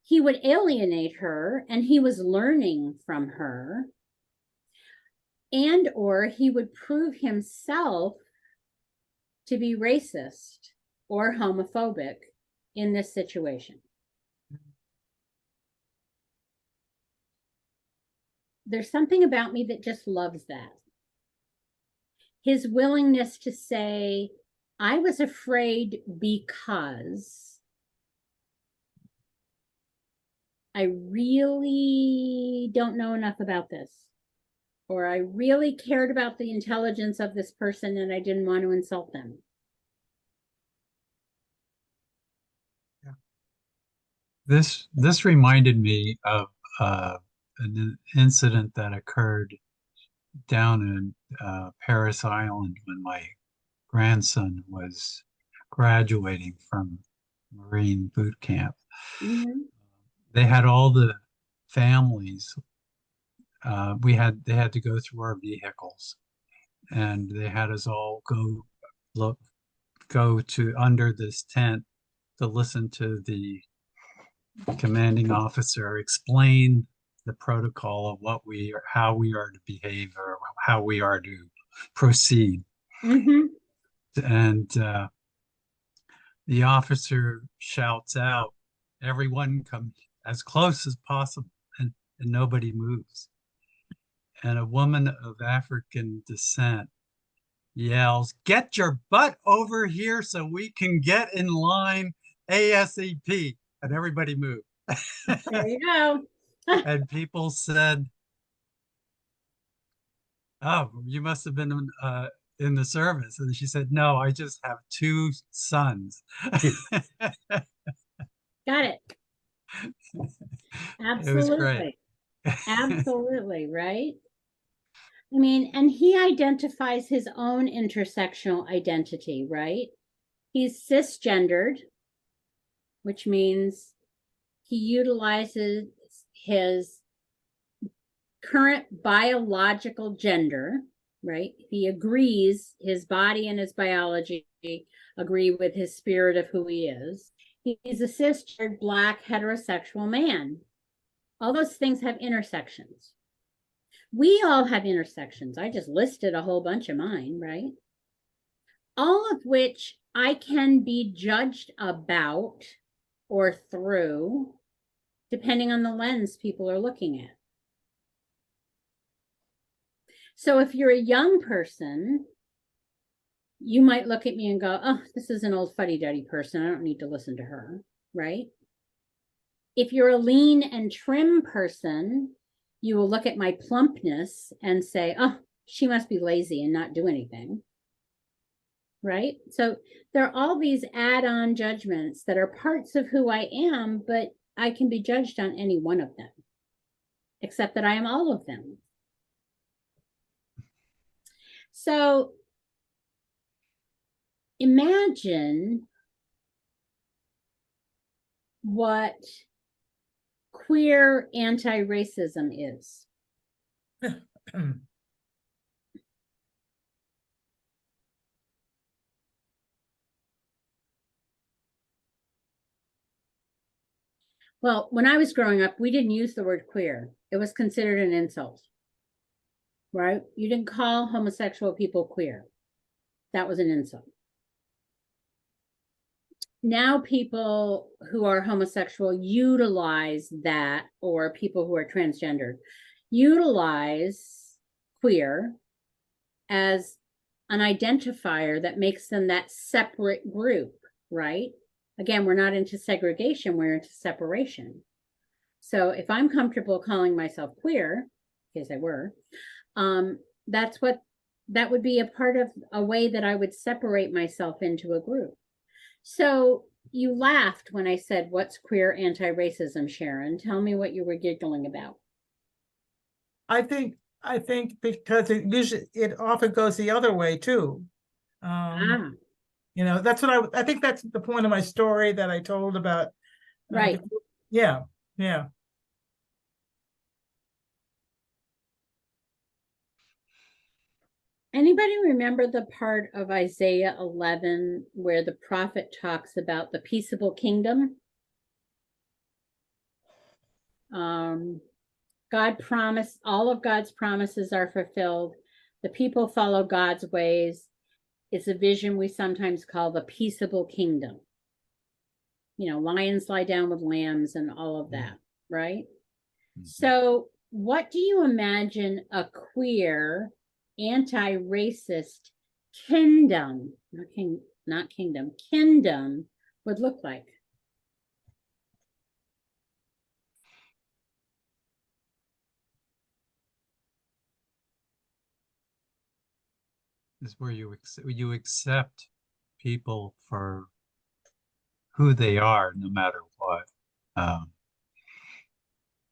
He would alienate her, and he was learning from her. And or he would prove himself to be racist or homophobic in this situation. There's something about me that just loves that. His willingness to say, I was afraid because I really don't know enough about this, or I really cared about the intelligence of this person and I didn't want to insult them. This reminded me of an incident that occurred down in Paris Island when my grandson was graduating from Marine boot camp. They had all the families. They had to go through our vehicles, and they had us all go to under this tent to listen to the commanding officer explain the protocol of how we are to behave, or how we are to proceed. And the officer shouts out, everyone come as close as possible, and nobody moves. And a woman of African descent yells, get your butt over here so we can get in line ASAP. And everybody moved. There you go. And people said, oh, you must have been in the service. And she said, no, I just have 2 sons. Got it. Absolutely. It was great. Absolutely, right? I mean, and he identifies his own intersectional identity, right? He's cisgendered, which means he utilizes his current biological gender, right? He agrees, his body and his biology agree with his spirit of who he is. He's a cisgendered Black heterosexual man. All those things have intersections. We all have intersections. I just listed a whole bunch of mine, right? All of which I can be judged about or through, depending on the lens people are looking at. So if you're a young person, you might look at me and go, oh, this is an old fuddy-duddy person. I don't need to listen to her, right? If you're a lean and trim person, you will look at my plumpness and say, oh, she must be lazy and not do anything. Right? So there are all these add-on judgments that are parts of who I am, but I can be judged on any one of them, except that I am all of them. So imagine what queer anti-racism is. Well, when I was growing up, we didn't use the word queer. It was considered an insult, right? You didn't call homosexual people queer. That was an insult. Now people who are homosexual utilize that, or people who are transgendered, utilize queer as an identifier that makes them that separate group, right? Again, we're not into segregation, we're into separation. So if I'm comfortable calling myself queer, in case I were, that would be a part of a way that I would separate myself into a group. So you laughed when I said, what's queer anti-racism, Sharon? Tell me what you were giggling about. I think because it often goes the other way too. You know, that's what I think that's the point of my story that I told about. Right. Yeah. Anybody remember the part of Isaiah 11 where the prophet talks about the peaceable kingdom? God promised, all of God's promises are fulfilled. The people follow God's ways. It's a vision we sometimes call the peaceable kingdom. You know, lions lie down with lambs and all of that, right? So what do you imagine a queer, anti-racist kingdom, kingdom would look like? Is where you accept people for who they are, no matter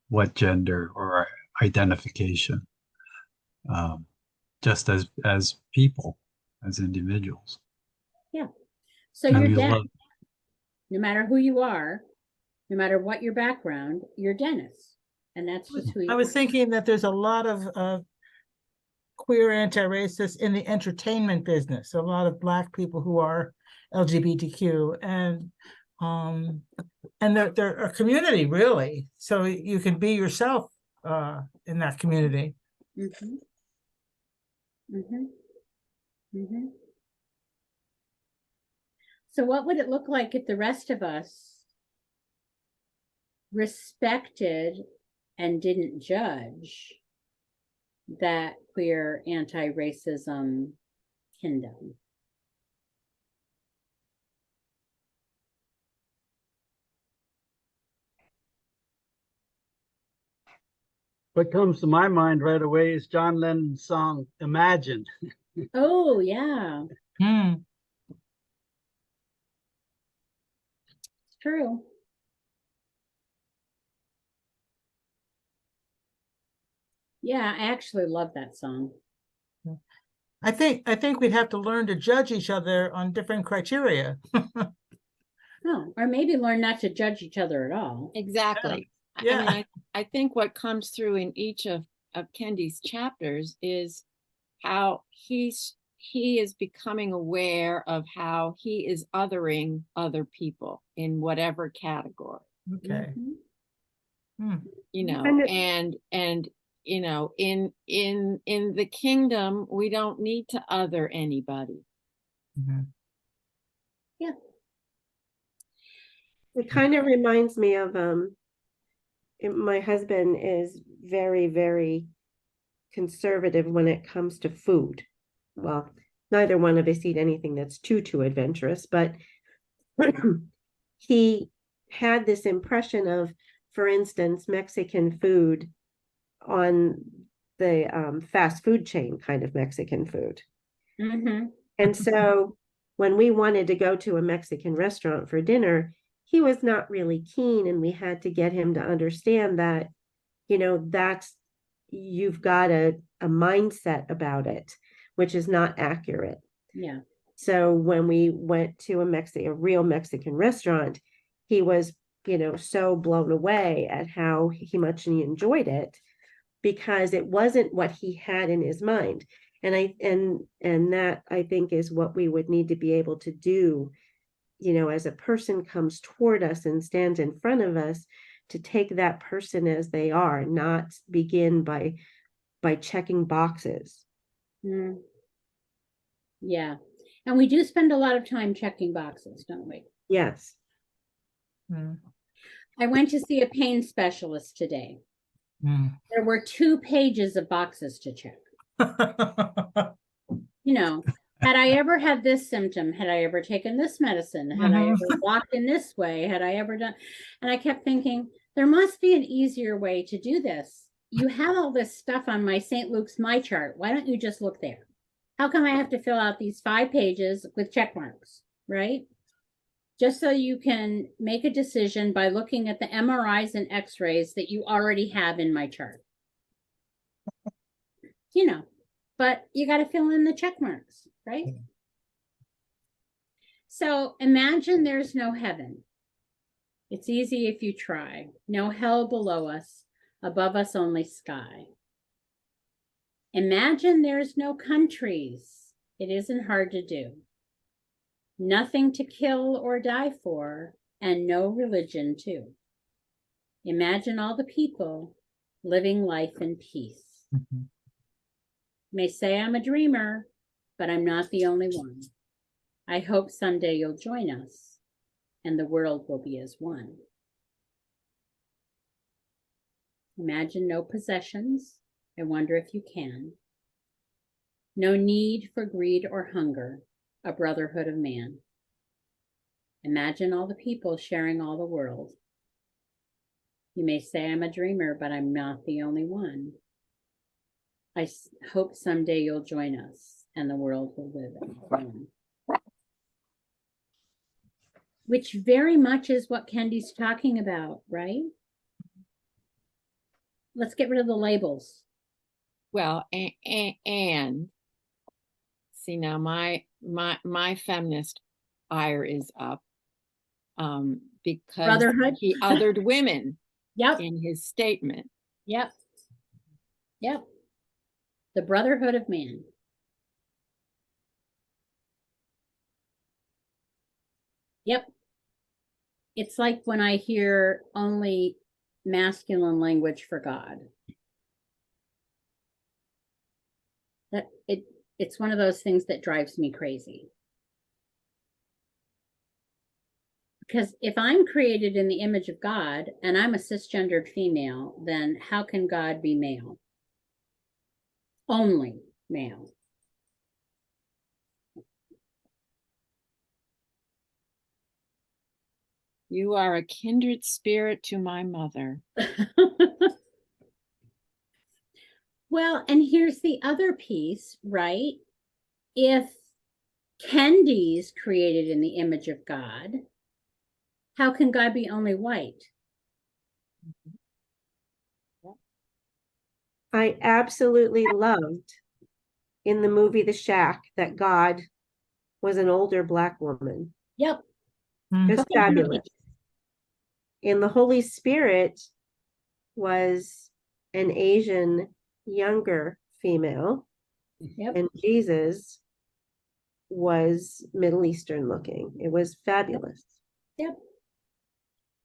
what gender or identification, just as people, as individuals. Yeah. So And you're you Dennis. love- No matter who you are, no matter what your background, you're Dennis. And that's just who you I was are. thinking that there's a lot of queer anti-racists in the entertainment business, a lot of Black people who are LGBTQ, and they're a community, really. So you can be yourself in that community. Mm-hmm. Mm-hmm. Mm-hmm. So what would it look like if the rest of us respected and didn't judge that queer anti-racism kingdom? What comes to my mind right away is John Lennon's song Imagine. Oh, yeah, it's true. Yeah, I actually love that song. I think we'd have to learn to judge each other on different criteria. Oh, or maybe learn not to judge each other at all. Exactly. Yeah. I mean, I think what comes through in each of Kendi's chapters is how he is becoming aware of how he is othering other people in whatever category, Okay. Mhm. you know, And and you know, in the kingdom, we don't need to other anybody. Mhm. it kind of reminds me of my husband is very, very conservative when it comes to food. Well, neither one of us eat anything that's too adventurous, but he had this impression of, for instance, Mexican food on the fast food chain kind of Mexican food. Mm-hmm. And so when we wanted to go to a Mexican restaurant for dinner, he was not really keen, and we had to get him to understand that, that's, you've got a mindset about it, which is not accurate. Yeah. So when we went to a real Mexican restaurant, he was, so blown away at how much he enjoyed it, because it wasn't what he had in his mind. And that I think is what we would need to be able to do, as a person comes toward us and stands in front of us, to take that person as they are, not begin by checking boxes. Mm. Yeah. And we do spend a lot of time checking boxes, don't we? Yes. Mm. I went to see a pain specialist today. Mm. There were 2 pages of boxes to check. Had I ever had this symptom, had I ever taken this medicine, had I ever walked in this way, had I ever done, and I kept thinking, there must be an easier way to do this. You have all this stuff on my St. Luke's My Chart. Why don't you just look there? How come I have to fill out these 5 pages with check marks, right? Just so you can make a decision by looking at the MRIs and x-rays that you already have in my chart. But you got to fill in the check marks, right? Yeah. So imagine there's no heaven. It's easy if you try. No hell below us, above us only sky. Imagine there's no countries. It isn't hard to do. Nothing to kill or die for, and no religion too. Imagine all the people living life in peace. Mm-hmm. May say I'm a dreamer, but I'm not the only one. I hope someday you'll join us, and the world will be as one. Imagine no possessions. I wonder if you can. No need for greed or hunger, a brotherhood of man. Imagine all the people sharing all the world. You may say I'm a dreamer, but I'm not the only one. I hope someday you'll join us and the world will live in one. Which very much is what Kendi's talking about, right? Let's get rid of the labels. Well, and see, now my feminist ire is up because Brotherhood. He othered women. Yep. In his statement. Yep. The brotherhood of man. Yep. It's like when I hear only masculine language for God. It's one of those things that drives me crazy. Because if I'm created in the image of God and I'm a cisgendered female, then how can God be male? Only male. You are a kindred spirit to my mother. Well, and here's the other piece, right? If Kendi's created in the image of God, how can God be only white? I absolutely loved in the movie The Shack that God was an older Black woman. Yep. Just fabulous. In the Holy Spirit was an Asian younger female. Yep. And Jesus was Middle Eastern looking. It was fabulous. Yep.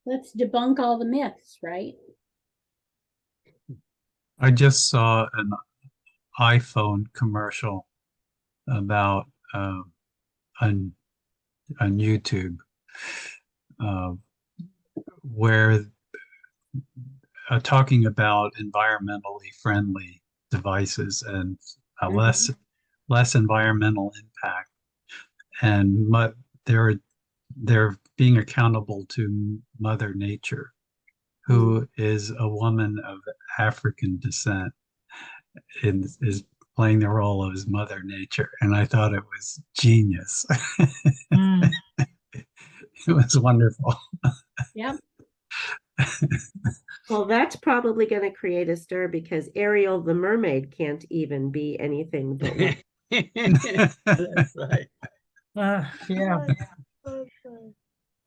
Let's debunk all the myths, right? I just saw an iPhone commercial about on YouTube where talking about environmentally friendly devices and less environmental impact, and they're they're being accountable to Mother Nature, who is a woman of African descent and is playing the role of his Mother Nature. And I thought it was genius. Mm. It was wonderful. Yep. Well, that's probably going to create a stir because Ariel the mermaid can't even be anything but one. That's right. Yeah.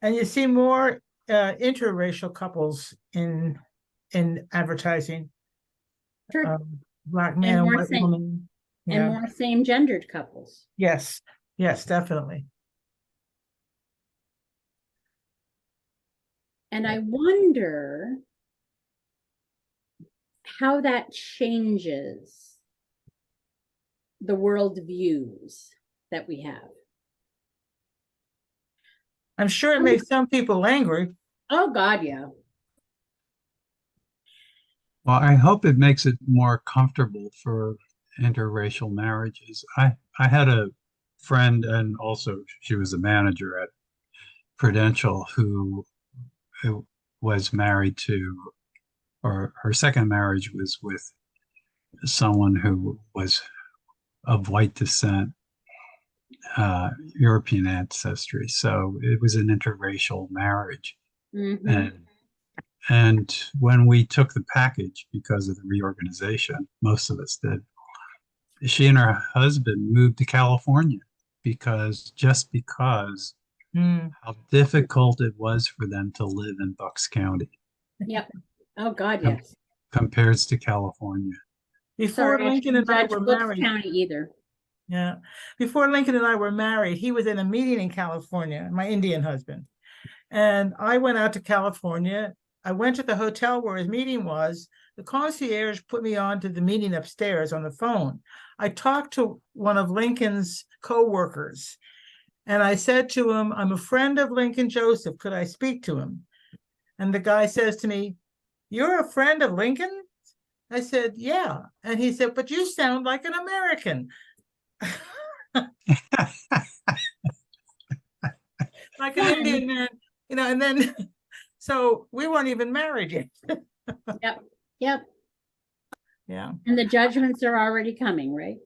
And you see more interracial couples in advertising. Sure. Black man And and more white same- woman. And Yeah. more same-gendered couples. Yes. Yes, definitely. And I wonder how that changes the world views that we have. I'm sure it makes some people angry. Oh, God, yeah. Well, I hope it makes it more comfortable for interracial marriages. I had a friend, and also she was a manager at Prudential, who was married to, or her second marriage was with someone who was of white descent, European ancestry. So it was an interracial marriage. Mhm. And when we took the package because of the reorganization, most of us did, she and her husband moved to California because Mm. how difficult it was for them to live in Bucks County Yep. Oh, God, Com- yes. compared to California. Before Sorry, I Lincoln shouldn't and I judge were Brooks married, County either. yeah. Before Lincoln and I were married, he was in a meeting in California, my Indian husband. And I went out to California. I went to the hotel where his meeting was. The concierge put me on to the meeting upstairs on the phone. I talked to one of Lincoln's co-workers and I said to him, I'm a friend of Lincoln Joseph. Could I speak to him? And the guy says to me, you're a friend of Lincoln? I said, yeah. And he said, but you sound like an American. Like an Indian man, and then, so we weren't even married yet. Yep. Yeah. And the judgments are already coming, right?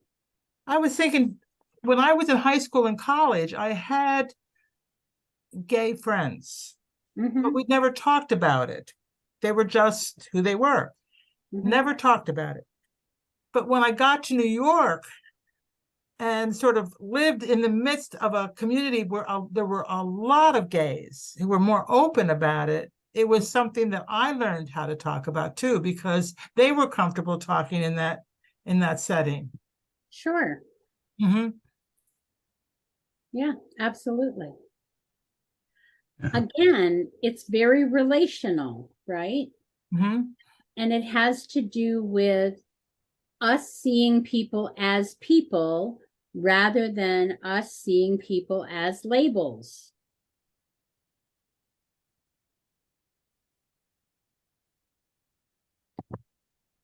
I was thinking, when I was in high school and college, I had gay friends, but Mhm. we never talked about it. They were just who they were. Mhm. Never talked about it. But when I got to New York and sort of lived in the midst of a community where there were a lot of gays who were more open about it, it was something that I learned how to talk about too, because they were comfortable talking in that setting. Sure. Mm-hmm. Yeah, absolutely. Yeah. Again, it's very relational, right? Mm-hmm. And it has to do with us seeing people as people rather than us seeing people as labels.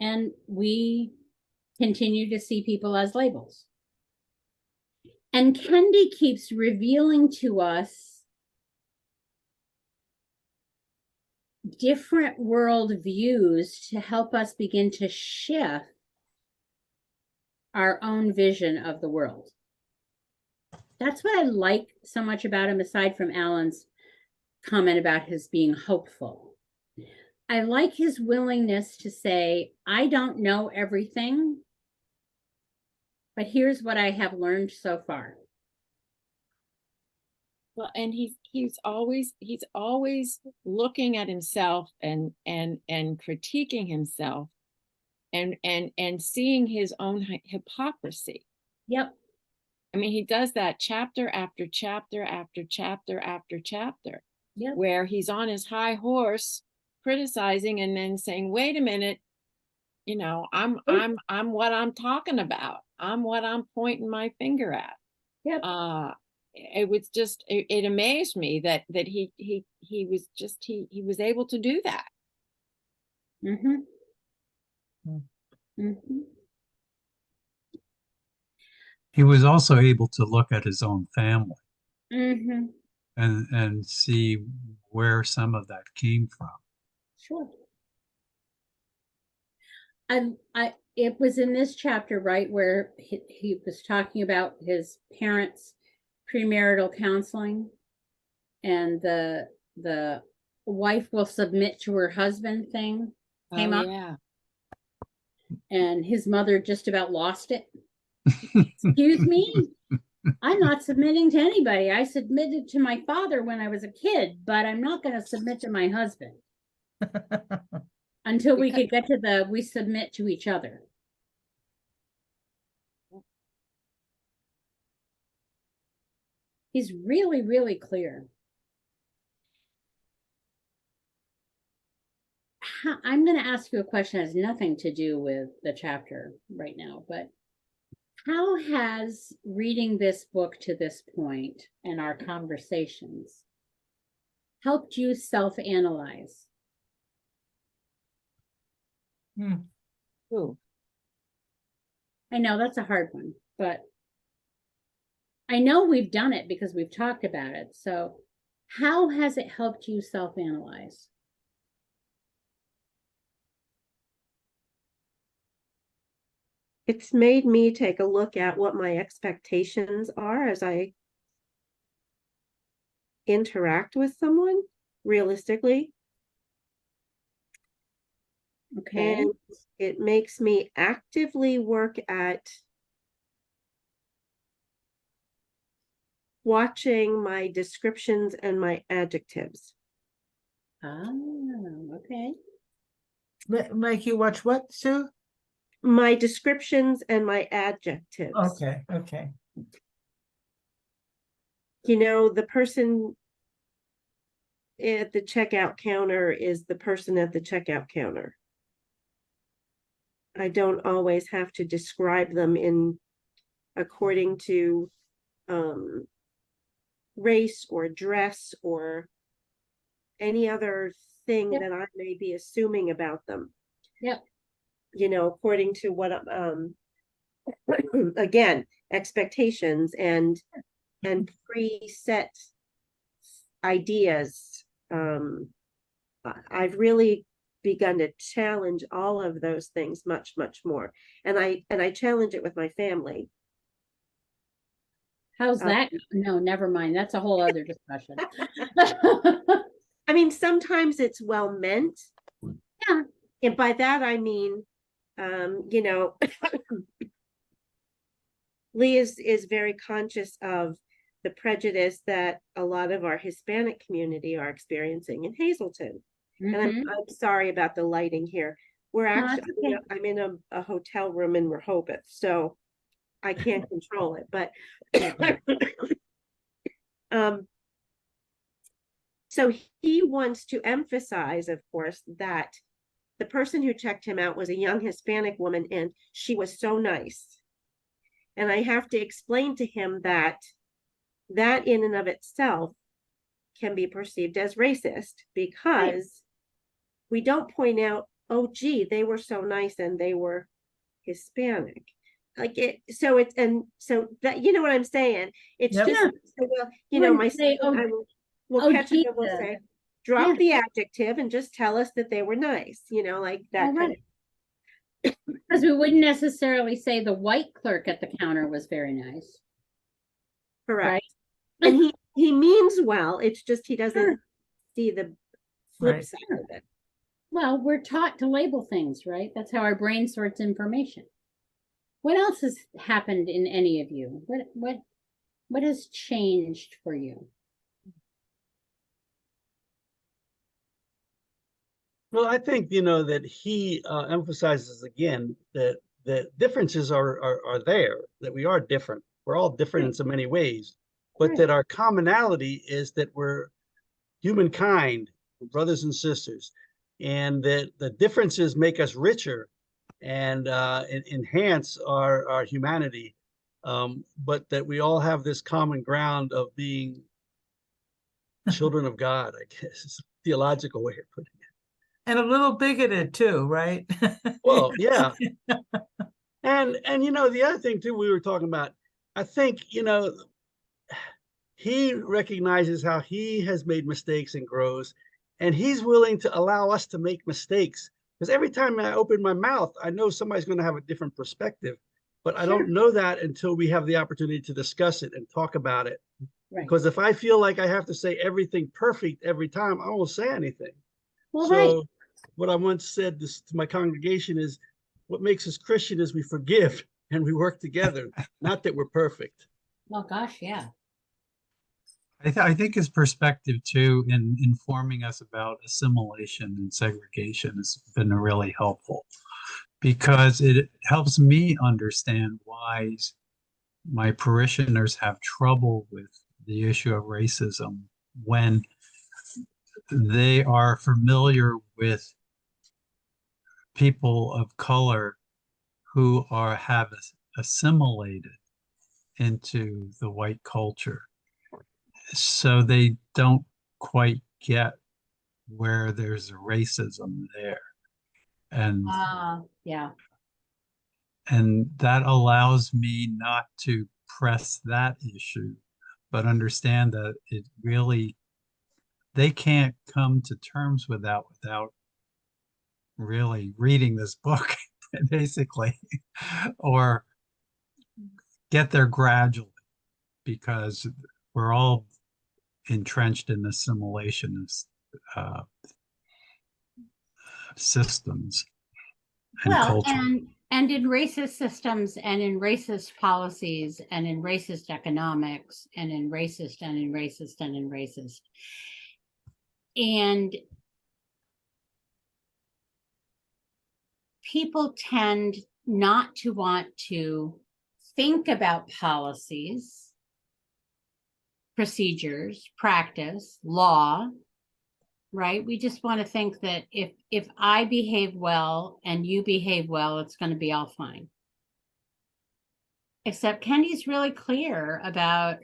And we continue to see people as labels. And Kendi keeps revealing to us different world views to help us begin to shift our own vision of the world. That's what I like so much about him, aside from Alan's comment about his being hopeful. I like his willingness to say, I don't know everything, but here's what I have learned so far. Well, and he's always looking at himself and critiquing himself and seeing his own hypocrisy. Yep. I mean, he does that chapter after chapter after chapter after chapter, Yep. where he's on his high horse criticizing and then saying, wait a minute, I'm what I'm talking about. I'm what I'm pointing my finger at. Yep. It was just, it amazed me that he was able to do that. Mm-hmm. Mm. Mm-hmm. He was also able to look at his own family Mm-hmm. and see where some of that came from. Sure. It was in this chapter, right, where he was talking about his parents' premarital counseling, and the wife will submit to her husband thing came Oh, up, yeah. and his mother just about lost it. Excuse me? I'm not submitting to anybody. I submitted to my father when I was a kid, but I'm not going to submit to my husband until we could get to we submit to each other. He's really, really clear. I'm going to ask you a question that has nothing to do with the chapter right now, but how has reading this book to this point and our conversations helped you self-analyze? Ooh. I know that's a hard one, but I know we've done it because we've talked about it. So how has it helped you self-analyze? It's made me take a look at what my expectations are as I interact with someone realistically. Okay. And it makes me actively work at watching my descriptions and my adjectives. Okay. Make you watch what, Sue? My descriptions and my adjectives. Okay. You know, the person at the checkout counter is the person at the checkout counter. I don't always have to describe them in according to race or dress or any other thing Yep. that I may be assuming about them. Yep. You know, according to what again, expectations and preset ideas. I've really begun to challenge all of those things much more, and I challenge it with my family. How's that? No, never mind. That's a whole other discussion. I mean, sometimes it's well meant. Yeah. And by that I mean, you know, Lee is very conscious of the prejudice that a lot of our Hispanic community are experiencing in Hazleton. And Mhm. I'm sorry about the lighting here. We're No, that's actually, okay. I'm in a hotel room in Rehoboth, so I can't control it, but so he wants to emphasize, of course, that the person who checked him out was a young Hispanic woman, and she was so nice. And I have to explain to him that in and of itself can be perceived as racist, because we don't point out, oh, gee, they were so nice and they were Hispanic. Like it, so it's, and so that, you know what I'm saying? It's Yep. just, Yeah. so, well, you You know, wouldn't my say, son, I will catch it and will Jesus. say, drop Yeah. the adjective and just tell us that they were nice, you know, like that All kind right. of. Because we wouldn't necessarily say the white clerk at the counter was very nice. Correct. Right. And he means well, it's just he doesn't Sure. see the flip Right. side of it. Well, we're taught to label things, right? That's how our brain sorts information. What else has happened in any of you? What has changed for you? Well, I think, you know, that he emphasizes again that differences are there, that we are different. We're all different in so many ways, but Right. that our commonality is that we're humankind, brothers and sisters, and that the differences make us richer and enhance our humanity. But that we all have this common ground of being children of God, I guess is a theological way of putting it. And a little bigoted too, right? Well, yeah. And you know, the other thing too, we were talking about, I think, you know, he recognizes how he has made mistakes and grows, and he's willing to allow us to make mistakes. Because every time I open my mouth, I know somebody's going to have a different perspective, but I don't know that until we have the opportunity to discuss it and talk about it. Right. Because if I feel like I have to say everything perfect every time, I won't say anything. Well, right. So what I once said this to my congregation is, what makes us Christian is we forgive and we work together, not that we're perfect. Oh, gosh, yeah. I think his perspective too in informing us about assimilation and segregation has been really helpful, because it helps me understand why my parishioners have trouble with the issue of racism when they are familiar with people of color who have assimilated into the white culture. So they don't quite get where there's racism there. And Yeah. and that allows me not to press that issue, but understand that it really, they can't come to terms with that without really reading this book, basically, or get there gradually, because we're all entrenched in assimilationist systems and Well, culture. and in racist systems and in racist policies and in racist economics and in racist and in racist and in racist. And people tend not to want to think about policies, procedures, practice, law, right? We just want to think that if I behave well and you behave well, it's going to be all fine. Except Kenny's really clear about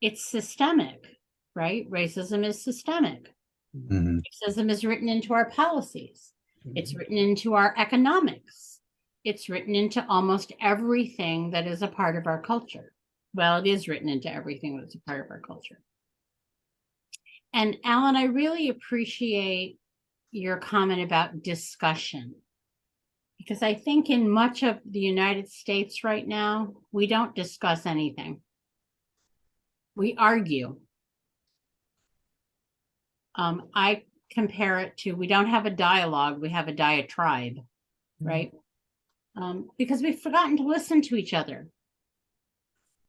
it's systemic, right? Racism is systemic. Mhm. Racism is written into our policies. It's written into our economics. It's written into almost everything that is a part of our culture. Well, it is written into everything that's a part of our culture. And Alan, I really appreciate your comment about discussion, because I think in much of the United States right now, we don't discuss anything. We argue. I compare it to, we don't have a dialogue, we have a diatribe, right? Because we've forgotten to listen to each other.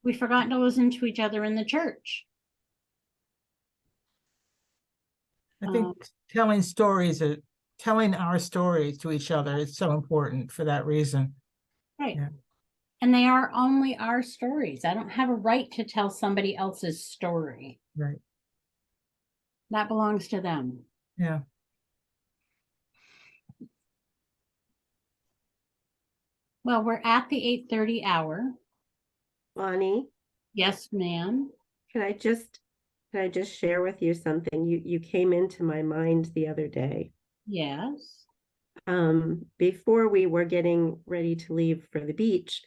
We've forgotten to listen to each other in the church. I think telling our stories to each other is so important for that reason. Right. Yeah. And they are only our stories. I don't have a right to tell somebody else's story. Right. That belongs to them. Yeah. Well, we're at the 8:30 hour. Bonnie, Yes, ma'am. can I just share with you something? You came into my mind the other day. Yes. Before we were getting ready to leave for the beach,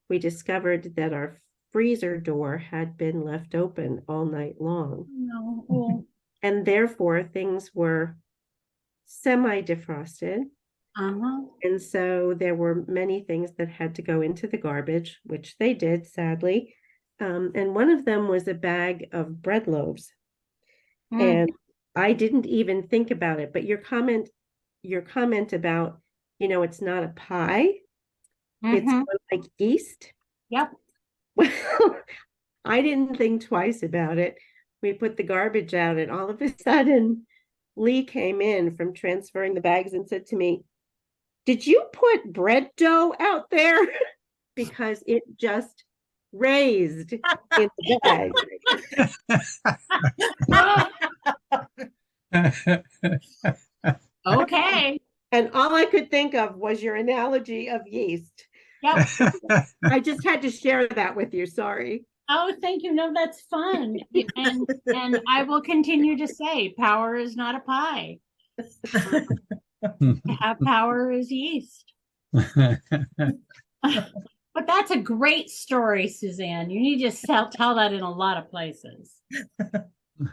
we discovered that our freezer door had been left open all night long. No. Well, And therefore things were semi-defrosted. And so there were many things that had to go into the garbage, which they did, sadly. And one of them was a bag of bread loaves. And I didn't even think about it, but your comment about, it's not a pie, it's more like yeast. Yep. Well, I didn't think twice about it. We put the garbage out, and all of a sudden, Lee came in from transferring the bags and said to me, "Did you put bread dough out there?" Because it just raised in the bag. Okay. And all I could think of was your analogy of yeast. Yep. I just had to share that with you. Sorry. Oh, thank you. No, that's fun. And I will continue to say power is not a pie. To have power is yeast. But that's a great story, Suzanne. You need to tell that in a lot of places.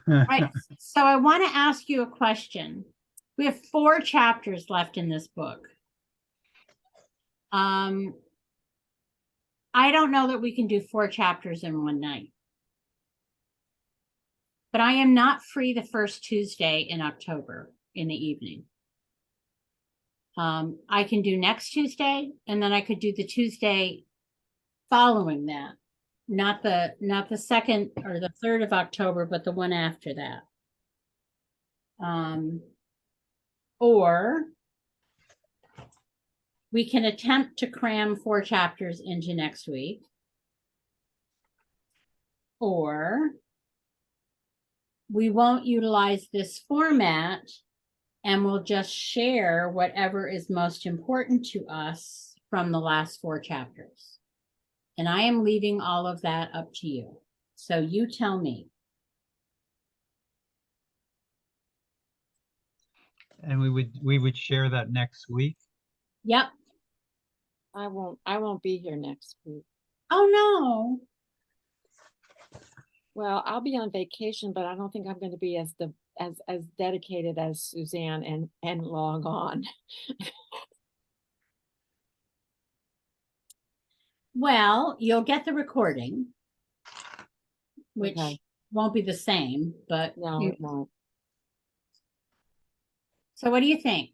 Right. So I want to ask you a question. We have 4 chapters left in this book. I don't know that we can do 4 chapters in one night. But I am not free the first Tuesday in October in the evening. I can do next Tuesday, and then I could do the Tuesday following that. Not the 2nd or the 3rd of October, but the one after that. Or we can attempt to cram 4 chapters into next week. Or we won't utilize this format and we'll just share whatever is most important to us from the last 4 chapters. And I am leaving all of that up to you. So you tell me. And we would share that next week. Yep. I won't be here next week. Oh, no. Well, I'll be on vacation, but I don't think I'm going to be as dedicated as Suzanne and log on. Well, you'll get the recording, which Okay. won't be the same, but No, it won't. So what do you think?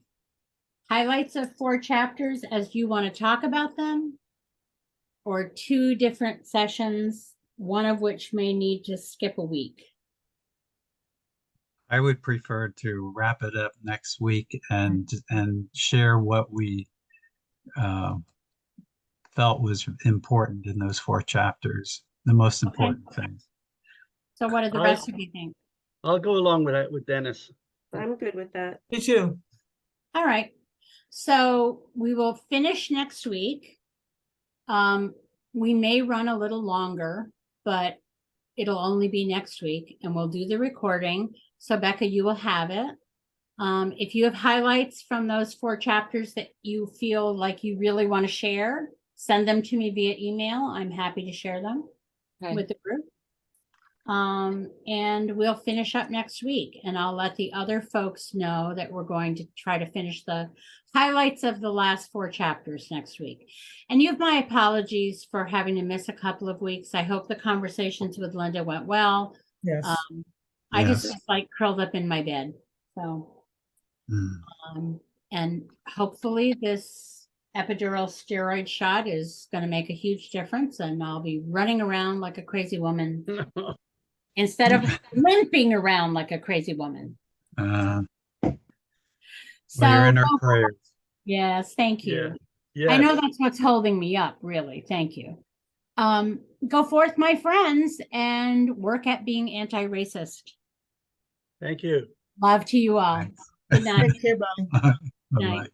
Highlights of 4 chapters as you want to talk about them? Or 2 different sessions, one of which may need to skip a week? I would prefer to wrap it up next week and share what we felt was important in those 4 chapters, the most important things. So what do the rest of you think? I'll go along with that with Dennis. I'm good with that. Me too. All right. So we will finish next week. We may run a little longer, but it'll only be next week and we'll do the recording. So Becca, you will have it. If you have highlights from those 4 chapters that you feel like you really want to share, send them to me via email. I'm happy to share them Okay. with the group. And we'll finish up next week, and I'll let the other folks know that we're going to try to finish the highlights of the last 4 chapters next week. And you have my apologies for having to miss a couple of weeks. I hope the conversations with Linda went well. Yes. I just Yes. was like curled up in my bed. So, Mm. and hopefully this epidural steroid shot is going to make a huge difference, and I'll be running around like a crazy woman instead of limping around like a crazy woman. Well, So, you're in our prayers. yes, thank you. Yeah. I know that's what's holding me up, really. Thank you. Go forth, my friends, and work at being anti-racist. Thank you. Love to you all. Thanks. Good night. Take care, bye. Bye-bye. Night.